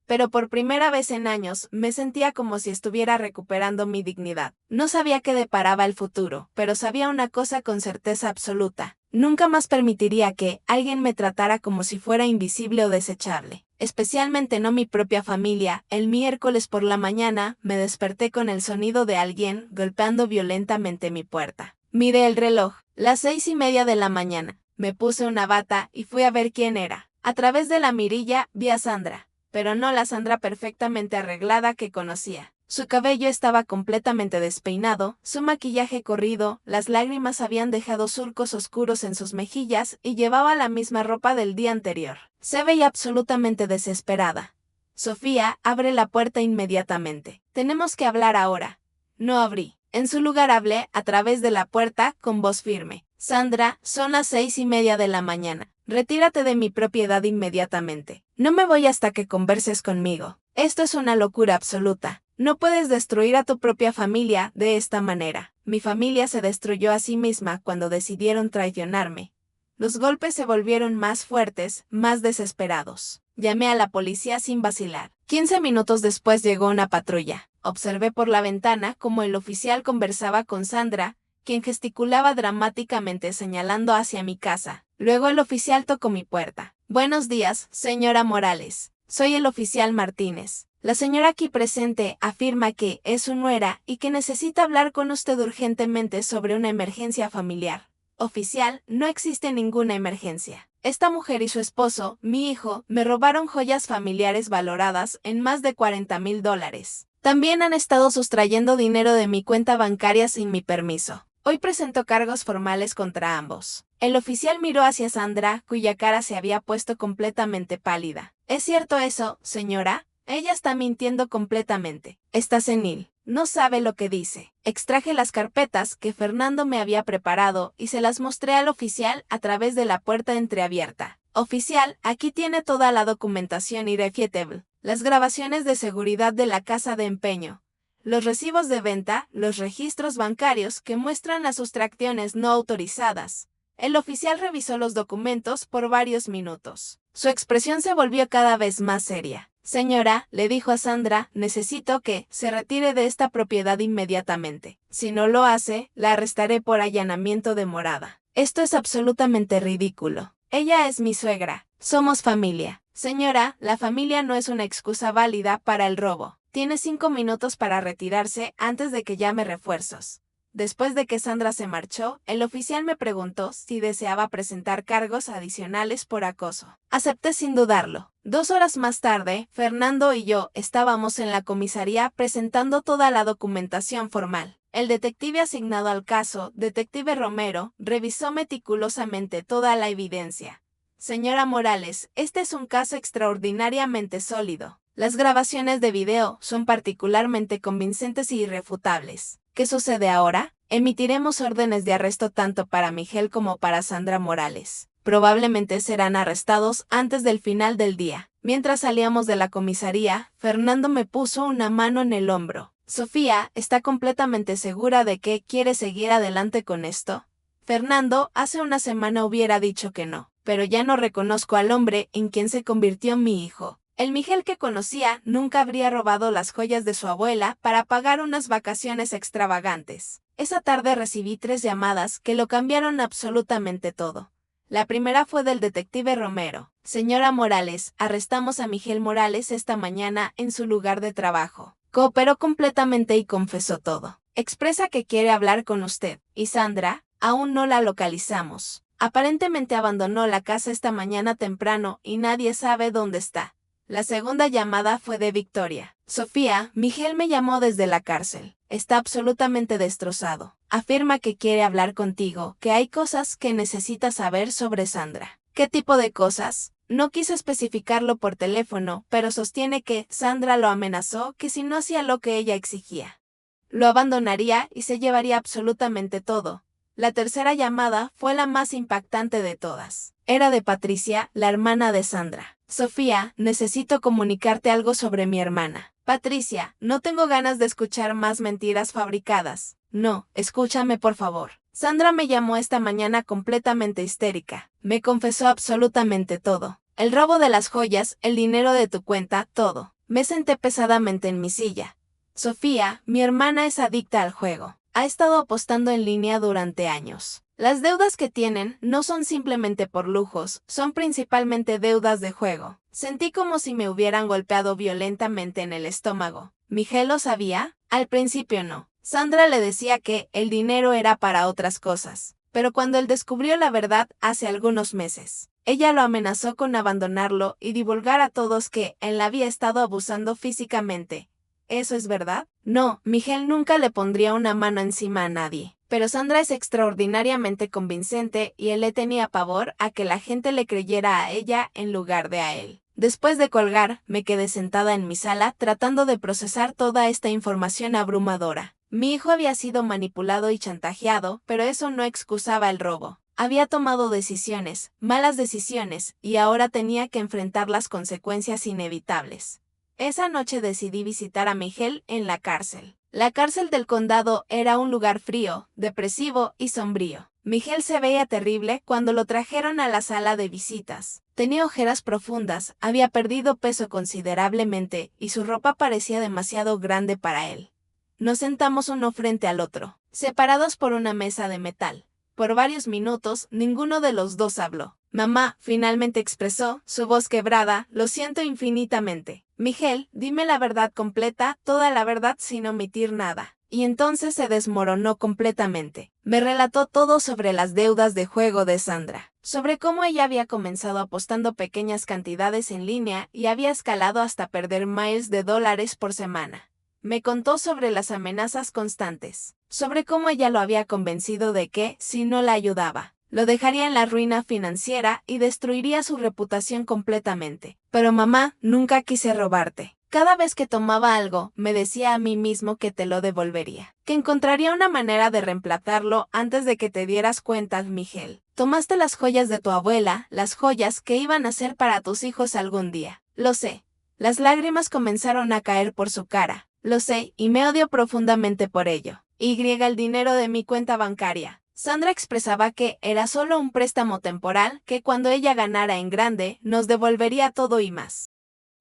Pero por primera vez en años me sentía como si estuviera recuperando mi dignidad. No sabía qué deparaba el futuro, pero sabía una cosa con certeza absoluta. Nunca más permitiría que alguien me tratara como si fuera invisible o desechable. Especialmente no mi propia familia. El miércoles por la mañana me desperté con el sonido de alguien golpeando violentamente mi puerta. Miré el reloj, las 6:30 de la mañana. Me puse una bata y fui a ver quién era. A través de la mirilla vi a Sandra, pero no la Sandra perfectamente arreglada que conocía. Su cabello estaba completamente despeinado, su maquillaje corrido, las lágrimas habían dejado surcos oscuros en sus mejillas y llevaba la misma ropa del día anterior. Se veía absolutamente desesperada. Sofía, abre la puerta inmediatamente. Tenemos que hablar ahora. No abrí. En su lugar hablé a través de la puerta con voz firme. Sandra, son las 6:30 de la mañana. Retírate de mi propiedad inmediatamente. No me voy hasta que converses conmigo. Esto es una locura absoluta. No puedes destruir a tu propia familia de esta manera. Mi familia se destruyó a sí misma cuando decidieron traicionarme. Los golpes se volvieron más fuertes, más desesperados. Llamé a la policía sin vacilar. 15 minutos después llegó una patrulla. Observé por la ventana cómo el oficial conversaba con Sandra, quien gesticulaba dramáticamente señalando hacia mi casa. Luego el oficial tocó mi puerta. Buenos días, señora Morales. Soy el oficial Martínez. La señora aquí presente afirma que es su nuera y que necesita hablar con usted urgentemente sobre una emergencia familiar. Oficial, no existe ninguna emergencia. Esta mujer y su esposo, mi hijo, me robaron joyas familiares valoradas en más de $40,000. También han estado sustrayendo dinero de mi cuenta bancaria sin mi permiso. Hoy presento cargos formales contra ambos. El oficial miró hacia Sandra, cuya cara se había puesto completamente pálida. ¿Es cierto eso, señora? Ella está mintiendo completamente. Está senil. No sabe lo que dice. Extraje las carpetas que Fernando me había preparado y se las mostré al oficial a través de la puerta entreabierta. Oficial, aquí tiene toda la documentación irrefutable. Las grabaciones de seguridad de la casa de empeño, los recibos de venta, los registros bancarios que muestran las sustracciones no autorizadas. El oficial revisó los documentos por varios minutos. Su expresión se volvió cada vez más seria. Señora, le dijo a Sandra, necesito que se retire de esta propiedad inmediatamente. Si no lo hace, la arrestaré por allanamiento de morada. Esto es absolutamente ridículo. Ella es mi suegra. Somos familia. Señora, la familia no es una excusa válida para el robo. Tiene 5 minutos para retirarse antes de que llame refuerzos. Después de que Sandra se marchó, el oficial me preguntó si deseaba presentar cargos adicionales por acoso. Acepté sin dudarlo. 2 horas más tarde, Fernando y yo estábamos en la comisaría presentando toda la documentación formal. El detective asignado al caso, detective Romero, revisó meticulosamente toda la evidencia. Señora Morales, este es un caso extraordinariamente sólido. Las grabaciones de video son particularmente convincentes y irrefutables. ¿Qué sucede ahora? Emitiremos órdenes de arresto tanto para Miguel como para Sandra Morales. Probablemente serán arrestados antes del final del día. Mientras salíamos de la comisaría, Fernando me puso una mano en el hombro. Sofía, ¿está completamente segura de que quiere seguir adelante con esto? Fernando, hace una semana hubiera dicho que no, pero ya no reconozco al hombre en quien se convirtió mi hijo. El Miguel que conocía nunca habría robado las joyas de su abuela para pagar unas vacaciones extravagantes. Esa tarde recibí 3 llamadas que lo cambiaron absolutamente todo. La primera fue del detective Romero. Señora Morales, arrestamos a Miguel Morales esta mañana en su lugar de trabajo. Cooperó completamente y confesó todo. Expresa que quiere hablar con usted. ¿Y Sandra? Aún no la localizamos. Aparentemente abandonó la casa esta mañana temprano y nadie sabe dónde está. La segunda llamada fue de Victoria. Sofía, Miguel me llamó desde la cárcel. Está absolutamente destrozado. Afirma que quiere hablar contigo, que hay cosas que necesita saber sobre Sandra. ¿Qué tipo de cosas? No quiso especificarlo por teléfono, pero sostiene que Sandra lo amenazó que si no hacía lo que ella exigía, lo abandonaría y se llevaría absolutamente todo. La tercera llamada fue la más impactante de todas. Era de Patricia, la hermana de Sandra. Sofía, necesito comunicarte algo sobre mi hermana. Patricia, no tengo ganas de escuchar más mentiras fabricadas. No, escúchame por favor. Sandra me llamó esta mañana completamente histérica. Me confesó absolutamente todo. El robo de las joyas, el dinero de tu cuenta, todo. Me senté pesadamente en mi silla. Sofía, mi hermana es adicta al juego. Ha estado apostando en línea durante años. Las deudas que tienen no son simplemente por lujos, son principalmente deudas de juego. Sentí como si me hubieran golpeado violentamente en el estómago. ¿Miguel lo sabía? Al principio no. Sandra le decía que el dinero era para otras cosas. Pero cuando él descubrió la verdad hace algunos meses, ella lo amenazó con abandonarlo y divulgar a todos que él la había estado abusando físicamente. ¿Eso es verdad? No, Miguel nunca le pondría una mano encima a nadie. Pero Sandra es extraordinariamente convincente y él le tenía pavor a que la gente le creyera a ella en lugar de a él. Después de colgar, me quedé sentada en mi sala tratando de procesar toda esta información abrumadora. Mi hijo había sido manipulado y chantajeado, pero eso no excusaba el robo. Había tomado decisiones, malas decisiones, y ahora tenía que enfrentar las consecuencias inevitables. Esa noche decidí visitar a Miguel en la cárcel. La cárcel del condado era un lugar frío, depresivo y sombrío. Miguel se veía terrible cuando lo trajeron a la sala de visitas. Tenía ojeras profundas, había perdido peso considerablemente y su ropa parecía demasiado grande para él. Nos sentamos uno frente al otro, separados por una mesa de metal. Por varios minutos, ninguno de los dos habló. Mamá, finalmente expresó, su voz quebrada, lo siento infinitamente. Miguel, dime la verdad completa, toda la verdad sin omitir nada. Y entonces se desmoronó completamente. Me relató todo sobre las deudas de juego de Sandra, sobre cómo ella había comenzado apostando pequeñas cantidades en línea y había escalado hasta perder miles de dólares por semana. Me contó sobre las amenazas constantes, sobre cómo ella lo había convencido de que, si no la ayudaba, lo dejaría en la ruina financiera y destruiría su reputación completamente. Pero mamá, nunca quise robarte. Cada vez que tomaba algo, me decía a mí mismo que te lo devolvería, que encontraría una manera de reemplazarlo antes de que te dieras cuenta, Miguel. Tomaste las joyas de tu abuela, las joyas que iban a ser para tus hijos algún día. Lo sé. Las lágrimas comenzaron a caer por su cara. Lo sé, y me odio profundamente por ello. El dinero de mi cuenta bancaria. Sandra expresaba que era solo un préstamo temporal que cuando ella ganara en grande nos devolvería todo y más.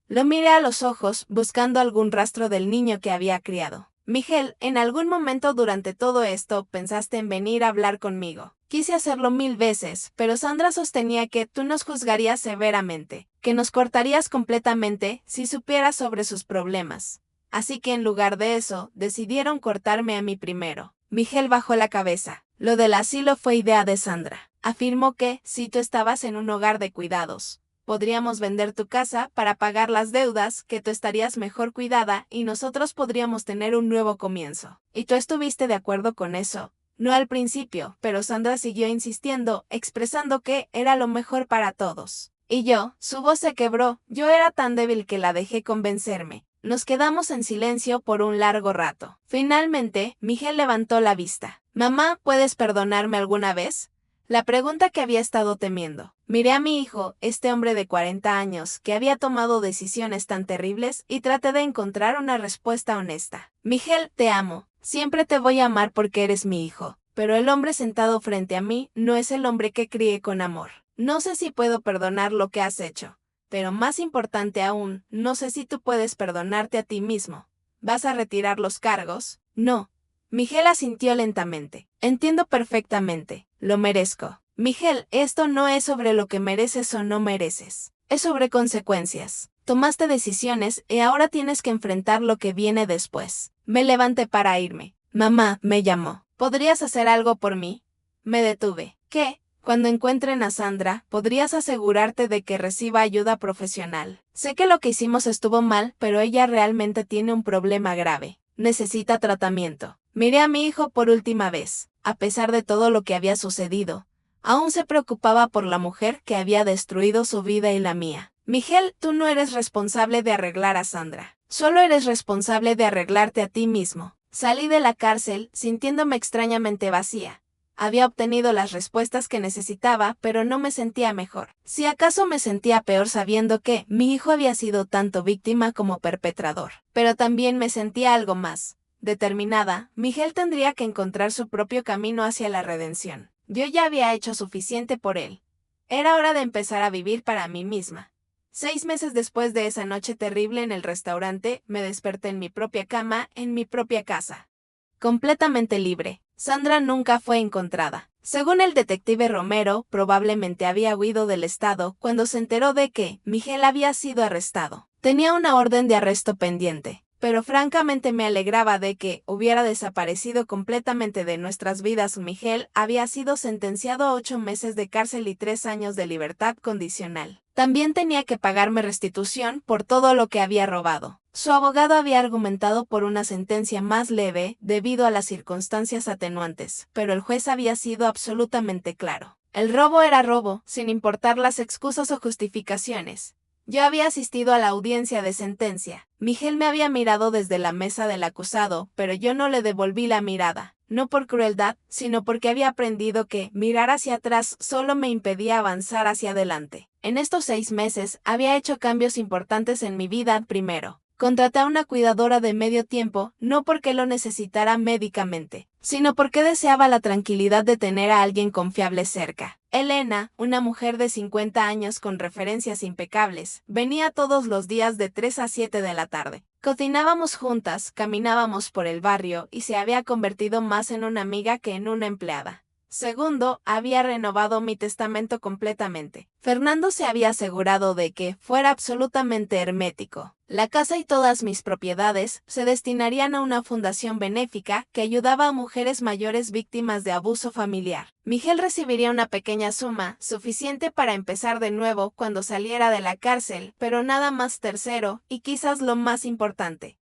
Lo miré a los ojos, buscando algún rastro del niño que había criado. Miguel, ¿en algún momento durante todo esto pensaste en venir a hablar conmigo? Quise hacerlo 1000 veces, pero Sandra sostenía que tú nos juzgarías severamente, que nos cortarías completamente si supieras sobre sus problemas. Así que en lugar de eso, decidieron cortarme a mí primero. Miguel bajó la cabeza. Lo del asilo fue idea de Sandra. Afirmó que, si tú estabas en un hogar de cuidados, podríamos vender tu casa para pagar las deudas, que tú estarías mejor cuidada y nosotros podríamos tener un nuevo comienzo. ¿Y tú estuviste de acuerdo con eso? No al principio, pero Sandra siguió insistiendo, expresando que era lo mejor para todos. Y yo, su voz se quebró, yo era tan débil que la dejé convencerme. Nos quedamos en silencio por un largo rato. Finalmente, Miguel levantó la vista. «Mamá, ¿puedes perdonarme alguna vez?». La pregunta que había estado temiendo. Miré a mi hijo, este hombre de 40 años, que había tomado decisiones tan terribles, y traté de encontrar una respuesta honesta. «Miguel, te amo. Siempre te voy a amar porque eres mi hijo. Pero el hombre sentado frente a mí no es el hombre que crié con amor. No sé si puedo perdonar lo que has hecho. Pero más importante aún, no sé si tú puedes perdonarte a ti mismo. ¿Vas a retirar los cargos?». «No». Miguel asintió lentamente. «Entiendo perfectamente. Lo merezco». «Miguel, esto no es sobre lo que mereces o no mereces. Es sobre consecuencias. Tomaste decisiones y ahora tienes que enfrentar lo que viene después». Me levanté para irme. «Mamá», me llamó. «¿Podrías hacer algo por mí?». Me detuve. «¿Qué?». «Cuando encuentren a Sandra, podrías asegurarte de que reciba ayuda profesional. Sé que lo que hicimos estuvo mal, pero ella realmente tiene un problema grave. Necesita tratamiento». Miré a mi hijo por última vez. A pesar de todo lo que había sucedido, aún se preocupaba por la mujer que había destruido su vida y la mía. «Miguel, tú no eres responsable de arreglar a Sandra. Solo eres responsable de arreglarte a ti mismo». Salí de la cárcel, sintiéndome extrañamente vacía. Había obtenido las respuestas que necesitaba, pero no me sentía mejor. Si acaso me sentía peor sabiendo que mi hijo había sido tanto víctima como perpetrador. Pero también me sentía algo más. Determinada, Miguel tendría que encontrar su propio camino hacia la redención. Yo ya había hecho suficiente por él. Era hora de empezar a vivir para mí misma. 6 meses después de esa noche terrible en el restaurante, me desperté en mi propia cama, en mi propia casa. Completamente libre. Sandra nunca fue encontrada. Según el detective Romero, probablemente había huido del estado cuando se enteró de que Miguel había sido arrestado. Tenía una orden de arresto pendiente. Pero francamente me alegraba de que hubiera desaparecido completamente de nuestras vidas. Miguel había sido sentenciado a 8 meses de cárcel y 3 años de libertad condicional. También tenía que pagarme restitución por todo lo que había robado. Su abogado había argumentado por una sentencia más leve debido a las circunstancias atenuantes, pero el juez había sido absolutamente claro. El robo era robo, sin importar las excusas o justificaciones. Yo había asistido a la audiencia de sentencia. Miguel me había mirado desde la mesa del acusado, pero yo no le devolví la mirada. No por crueldad, sino porque había aprendido que mirar hacia atrás solo me impedía avanzar hacia adelante. En estos 6 meses había hecho cambios importantes en mi vida. Primero, contraté a una cuidadora de medio tiempo, no porque lo necesitara médicamente, sino porque deseaba la tranquilidad de tener a alguien confiable cerca. Elena, una mujer de 50 años con referencias impecables, venía todos los días de 3 a 7 de la tarde. Cocinábamos juntas, caminábamos por el barrio y se había convertido más en una amiga que en una empleada. Segundo, había renovado mi testamento completamente. Fernando se había asegurado de que fuera absolutamente hermético. La casa y todas mis propiedades se destinarían a una fundación benéfica que ayudaba a mujeres mayores víctimas de abuso familiar. Miguel recibiría una pequeña suma, suficiente para empezar de nuevo cuando saliera de la cárcel, pero nada más. Tercero, y quizás lo más importante,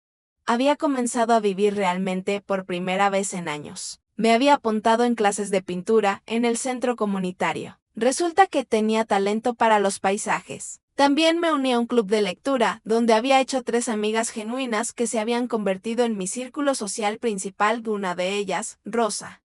había comenzado a vivir realmente por primera vez en años. Me había apuntado en clases de pintura en el centro comunitario. Resulta que tenía talento para los paisajes. También me uní a un club de lectura, donde había hecho 3 amigas genuinas que se habían convertido en mi círculo social principal. Una de ellas, Rosa,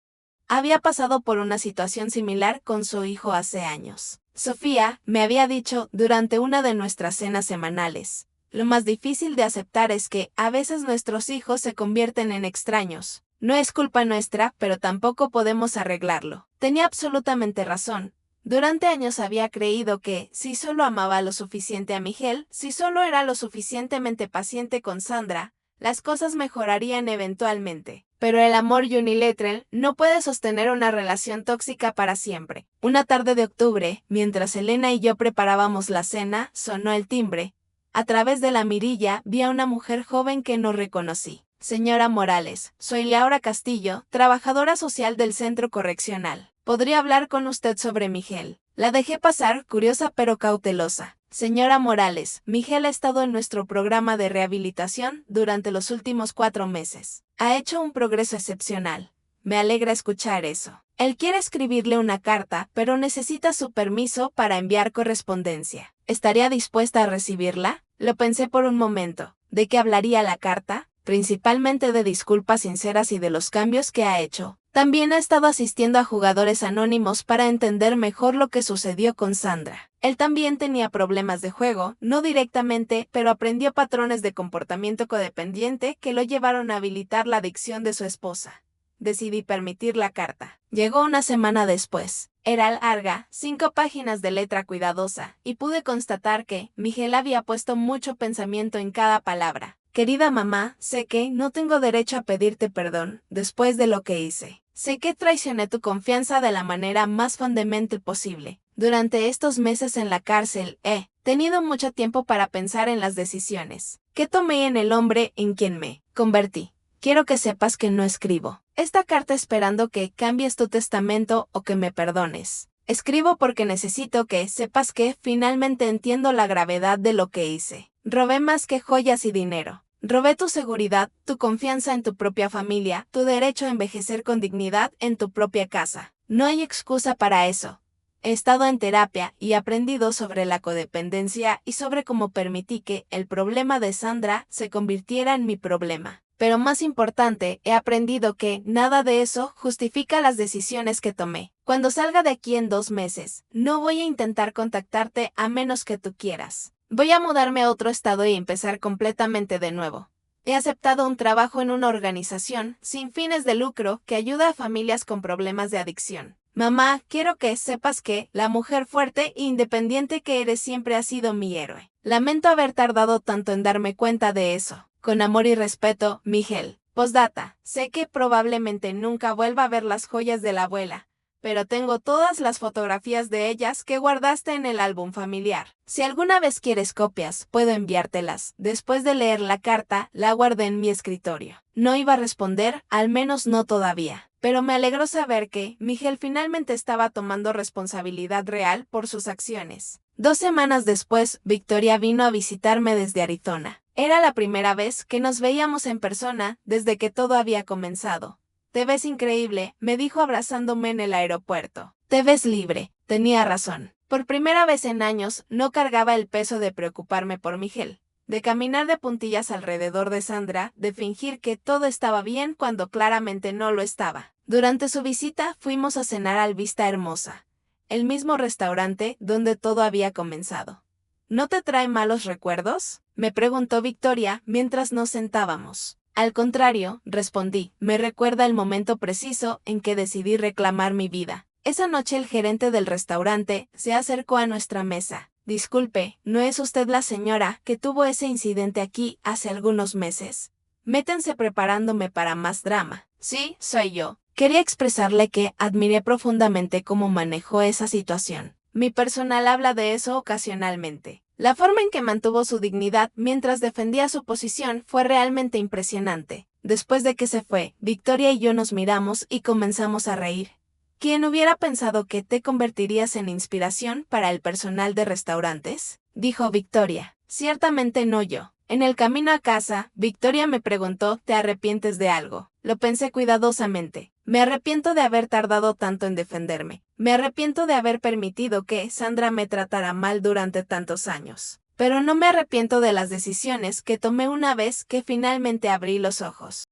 había pasado por una situación similar con su hijo hace años. Sofía me había dicho durante una de nuestras cenas semanales: lo más difícil de aceptar es que a veces nuestros hijos se convierten en extraños. No es culpa nuestra, pero tampoco podemos arreglarlo. Tenía absolutamente razón. Durante años había creído que, si solo amaba lo suficiente a Miguel, si solo era lo suficientemente paciente con Sandra, las cosas mejorarían eventualmente. Pero el amor unilateral no puede sostener una relación tóxica para siempre. Una tarde de octubre, mientras Elena y yo preparábamos la cena, sonó el timbre. A través de la mirilla vi a una mujer joven que no reconocí. Señora Morales, soy Laura Castillo, trabajadora social del centro correccional. ¿Podría hablar con usted sobre Miguel? La dejé pasar, curiosa pero cautelosa. Señora Morales, Miguel ha estado en nuestro programa de rehabilitación durante los últimos 4 meses. Ha hecho un progreso excepcional. Me alegra escuchar eso. Él quiere escribirle una carta, pero necesita su permiso para enviar correspondencia. ¿Estaría dispuesta a recibirla? Lo pensé por un momento. ¿De qué hablaría la carta? Principalmente de disculpas sinceras y de los cambios que ha hecho. También ha estado asistiendo a jugadores anónimos para entender mejor lo que sucedió con Sandra. Él también tenía problemas de juego, no directamente, pero aprendió patrones de comportamiento codependiente que lo llevaron a habilitar la adicción de su esposa. Decidí permitir la carta. Llegó una semana después. Era larga, 5 páginas de letra cuidadosa, y pude constatar que Miguel había puesto mucho pensamiento en cada palabra. Querida mamá, sé que no tengo derecho a pedirte perdón después de lo que hice. Sé que traicioné tu confianza de la manera más fundamental posible. Durante estos meses en la cárcel he tenido mucho tiempo para pensar en las decisiones que tomé en el hombre en quien me convertí. Quiero que sepas que no escribo esta carta esperando que cambies tu testamento o que me perdones. Escribo porque necesito que sepas que finalmente entiendo la gravedad de lo que hice. Robé más que joyas y dinero. Robé tu seguridad, tu confianza en tu propia familia, tu derecho a envejecer con dignidad en tu propia casa. No hay excusa para eso. He estado en terapia y aprendido sobre la codependencia y sobre cómo permití que el problema de Sandra se convirtiera en mi problema. Pero más importante, he aprendido que nada de eso justifica las decisiones que tomé. Cuando salga de aquí en 2 meses, no voy a intentar contactarte a menos que tú quieras. Voy a mudarme a otro estado y empezar completamente de nuevo. He aceptado un trabajo en una organización sin fines de lucro que ayuda a familias con problemas de adicción. Mamá, quiero que sepas que la mujer fuerte e independiente que eres siempre ha sido mi héroe. Lamento haber tardado tanto en darme cuenta de eso. Con amor y respeto, Miguel. Postdata, sé que probablemente nunca vuelva a ver las joyas de la abuela, pero tengo todas las fotografías de ellas que guardaste en el álbum familiar. Si alguna vez quieres copias, puedo enviártelas. Después de leer la carta, la guardé en mi escritorio. No iba a responder, al menos no todavía. Pero me alegró saber que Miguel finalmente estaba tomando responsabilidad real por sus acciones. 2 semanas después, Victoria vino a visitarme desde Arizona. Era la primera vez que nos veíamos en persona desde que todo había comenzado. Te ves increíble, me dijo abrazándome en el aeropuerto. Te ves libre. Tenía razón. Por primera vez en años, no cargaba el peso de preocuparme por Miguel, de caminar de puntillas alrededor de Sandra, de fingir que todo estaba bien cuando claramente no lo estaba. Durante su visita fuimos a cenar al Vista Hermosa, el mismo restaurante donde todo había comenzado. ¿No te trae malos recuerdos?, me preguntó Victoria mientras nos sentábamos. Al contrario, respondí, me recuerda el momento preciso en que decidí reclamar mi vida. Esa noche el gerente del restaurante se acercó a nuestra mesa. Disculpe, ¿no es usted la señora que tuvo ese incidente aquí hace algunos meses? Métanse preparándome para más drama. Sí, soy yo. Quería expresarle que admiré profundamente cómo manejó esa situación. Mi personal habla de eso ocasionalmente. La forma en que mantuvo su dignidad mientras defendía su posición fue realmente impresionante. Después de que se fue, Victoria y yo nos miramos y comenzamos a reír. ¿Quién hubiera pensado que te convertirías en inspiración para el personal de restaurantes?, dijo Victoria. Ciertamente no yo. En el camino a casa, Victoria me preguntó, ¿te arrepientes de algo? Lo pensé cuidadosamente. Me arrepiento de haber tardado tanto en defenderme. Me arrepiento de haber permitido que Sandra me tratara mal durante tantos años. Pero no me arrepiento de las decisiones que tomé una vez que finalmente abrí los ojos.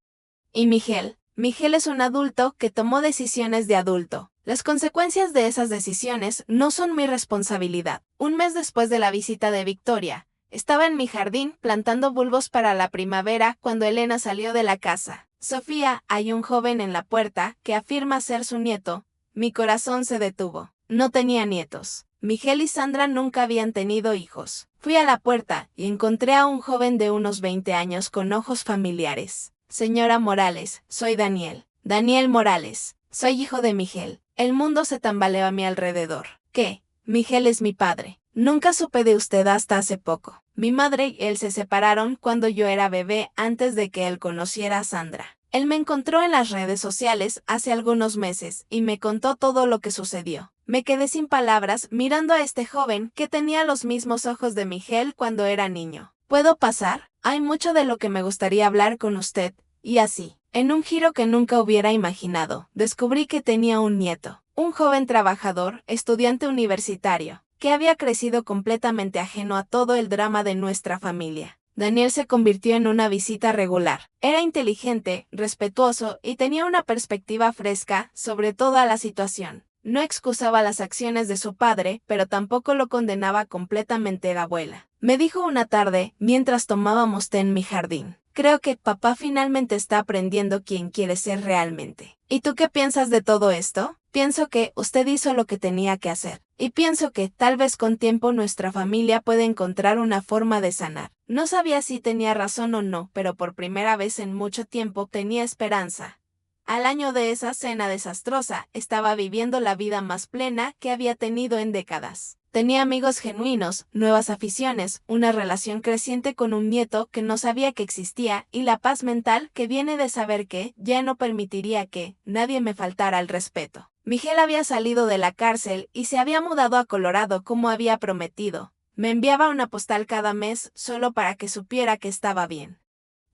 ¿Y Miguel? Miguel es un adulto que tomó decisiones de adulto. Las consecuencias de esas decisiones no son mi responsabilidad. Un mes después de la visita de Victoria, Estaba en mi jardín plantando bulbos para la primavera cuando Elena salió de la casa. Sofía, hay un joven en la puerta que afirma ser su nieto. Mi corazón se detuvo. No tenía nietos. Miguel y Sandra nunca habían tenido hijos. Fui a la puerta y encontré a un joven de unos 20 años con ojos familiares. Señora Morales, soy Daniel. Daniel Morales. Soy hijo de Miguel. El mundo se tambaleó a mi alrededor. ¿Qué? Miguel es mi padre. Nunca supe de usted hasta hace poco. Mi madre y él se separaron cuando yo era bebé antes de que él conociera a Sandra. Él me encontró en las redes sociales hace algunos meses y me contó todo lo que sucedió. Me quedé sin palabras mirando a este joven que tenía los mismos ojos de Miguel cuando era niño. ¿Puedo pasar? Hay mucho de lo que me gustaría hablar con usted. Y así, en un giro que nunca hubiera imaginado, descubrí que tenía un nieto, un joven trabajador, estudiante universitario, que había crecido completamente ajeno a todo el drama de nuestra familia. Daniel se convirtió en una visita regular. Era inteligente, respetuoso y tenía una perspectiva fresca sobre toda la situación. No excusaba las acciones de su padre, pero tampoco lo condenaba completamente a abuela. Me dijo una tarde, mientras tomábamos té en mi jardín. Creo que papá finalmente está aprendiendo quién quiere ser realmente. ¿Y tú qué piensas de todo esto? Pienso que usted hizo lo que tenía que hacer. Y pienso que, tal vez con tiempo, nuestra familia puede encontrar una forma de sanar. No sabía si tenía razón o no, pero por primera vez en mucho tiempo tenía esperanza. Al año de esa cena desastrosa, estaba viviendo la vida más plena que había tenido en décadas. Tenía amigos genuinos, nuevas aficiones, una relación creciente con un nieto que no sabía que existía y la paz mental que viene de saber que ya no permitiría que nadie me faltara al respeto. Miguel había salido de la cárcel y se había mudado a Colorado como había prometido. Me enviaba una postal cada mes solo para que supiera que estaba bien.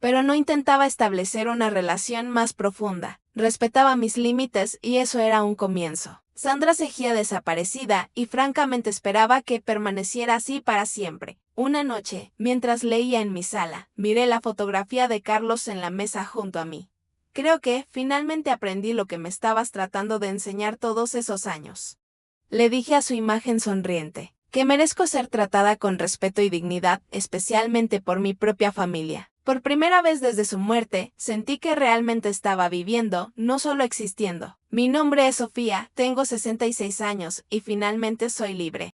Pero no intentaba establecer una relación más profunda. Respetaba mis límites y eso era un comienzo. Sandra seguía desaparecida y francamente esperaba que permaneciera así para siempre. Una noche, mientras leía en mi sala, miré la fotografía de Carlos en la mesa junto a mí. Creo que finalmente aprendí lo que me estabas tratando de enseñar todos esos años. Le dije a su imagen sonriente, que merezco ser tratada con respeto y dignidad, especialmente por mi propia familia. Por primera vez desde su muerte, sentí que realmente estaba viviendo, no solo existiendo. Mi nombre es Sofía, tengo 66 años y finalmente soy libre.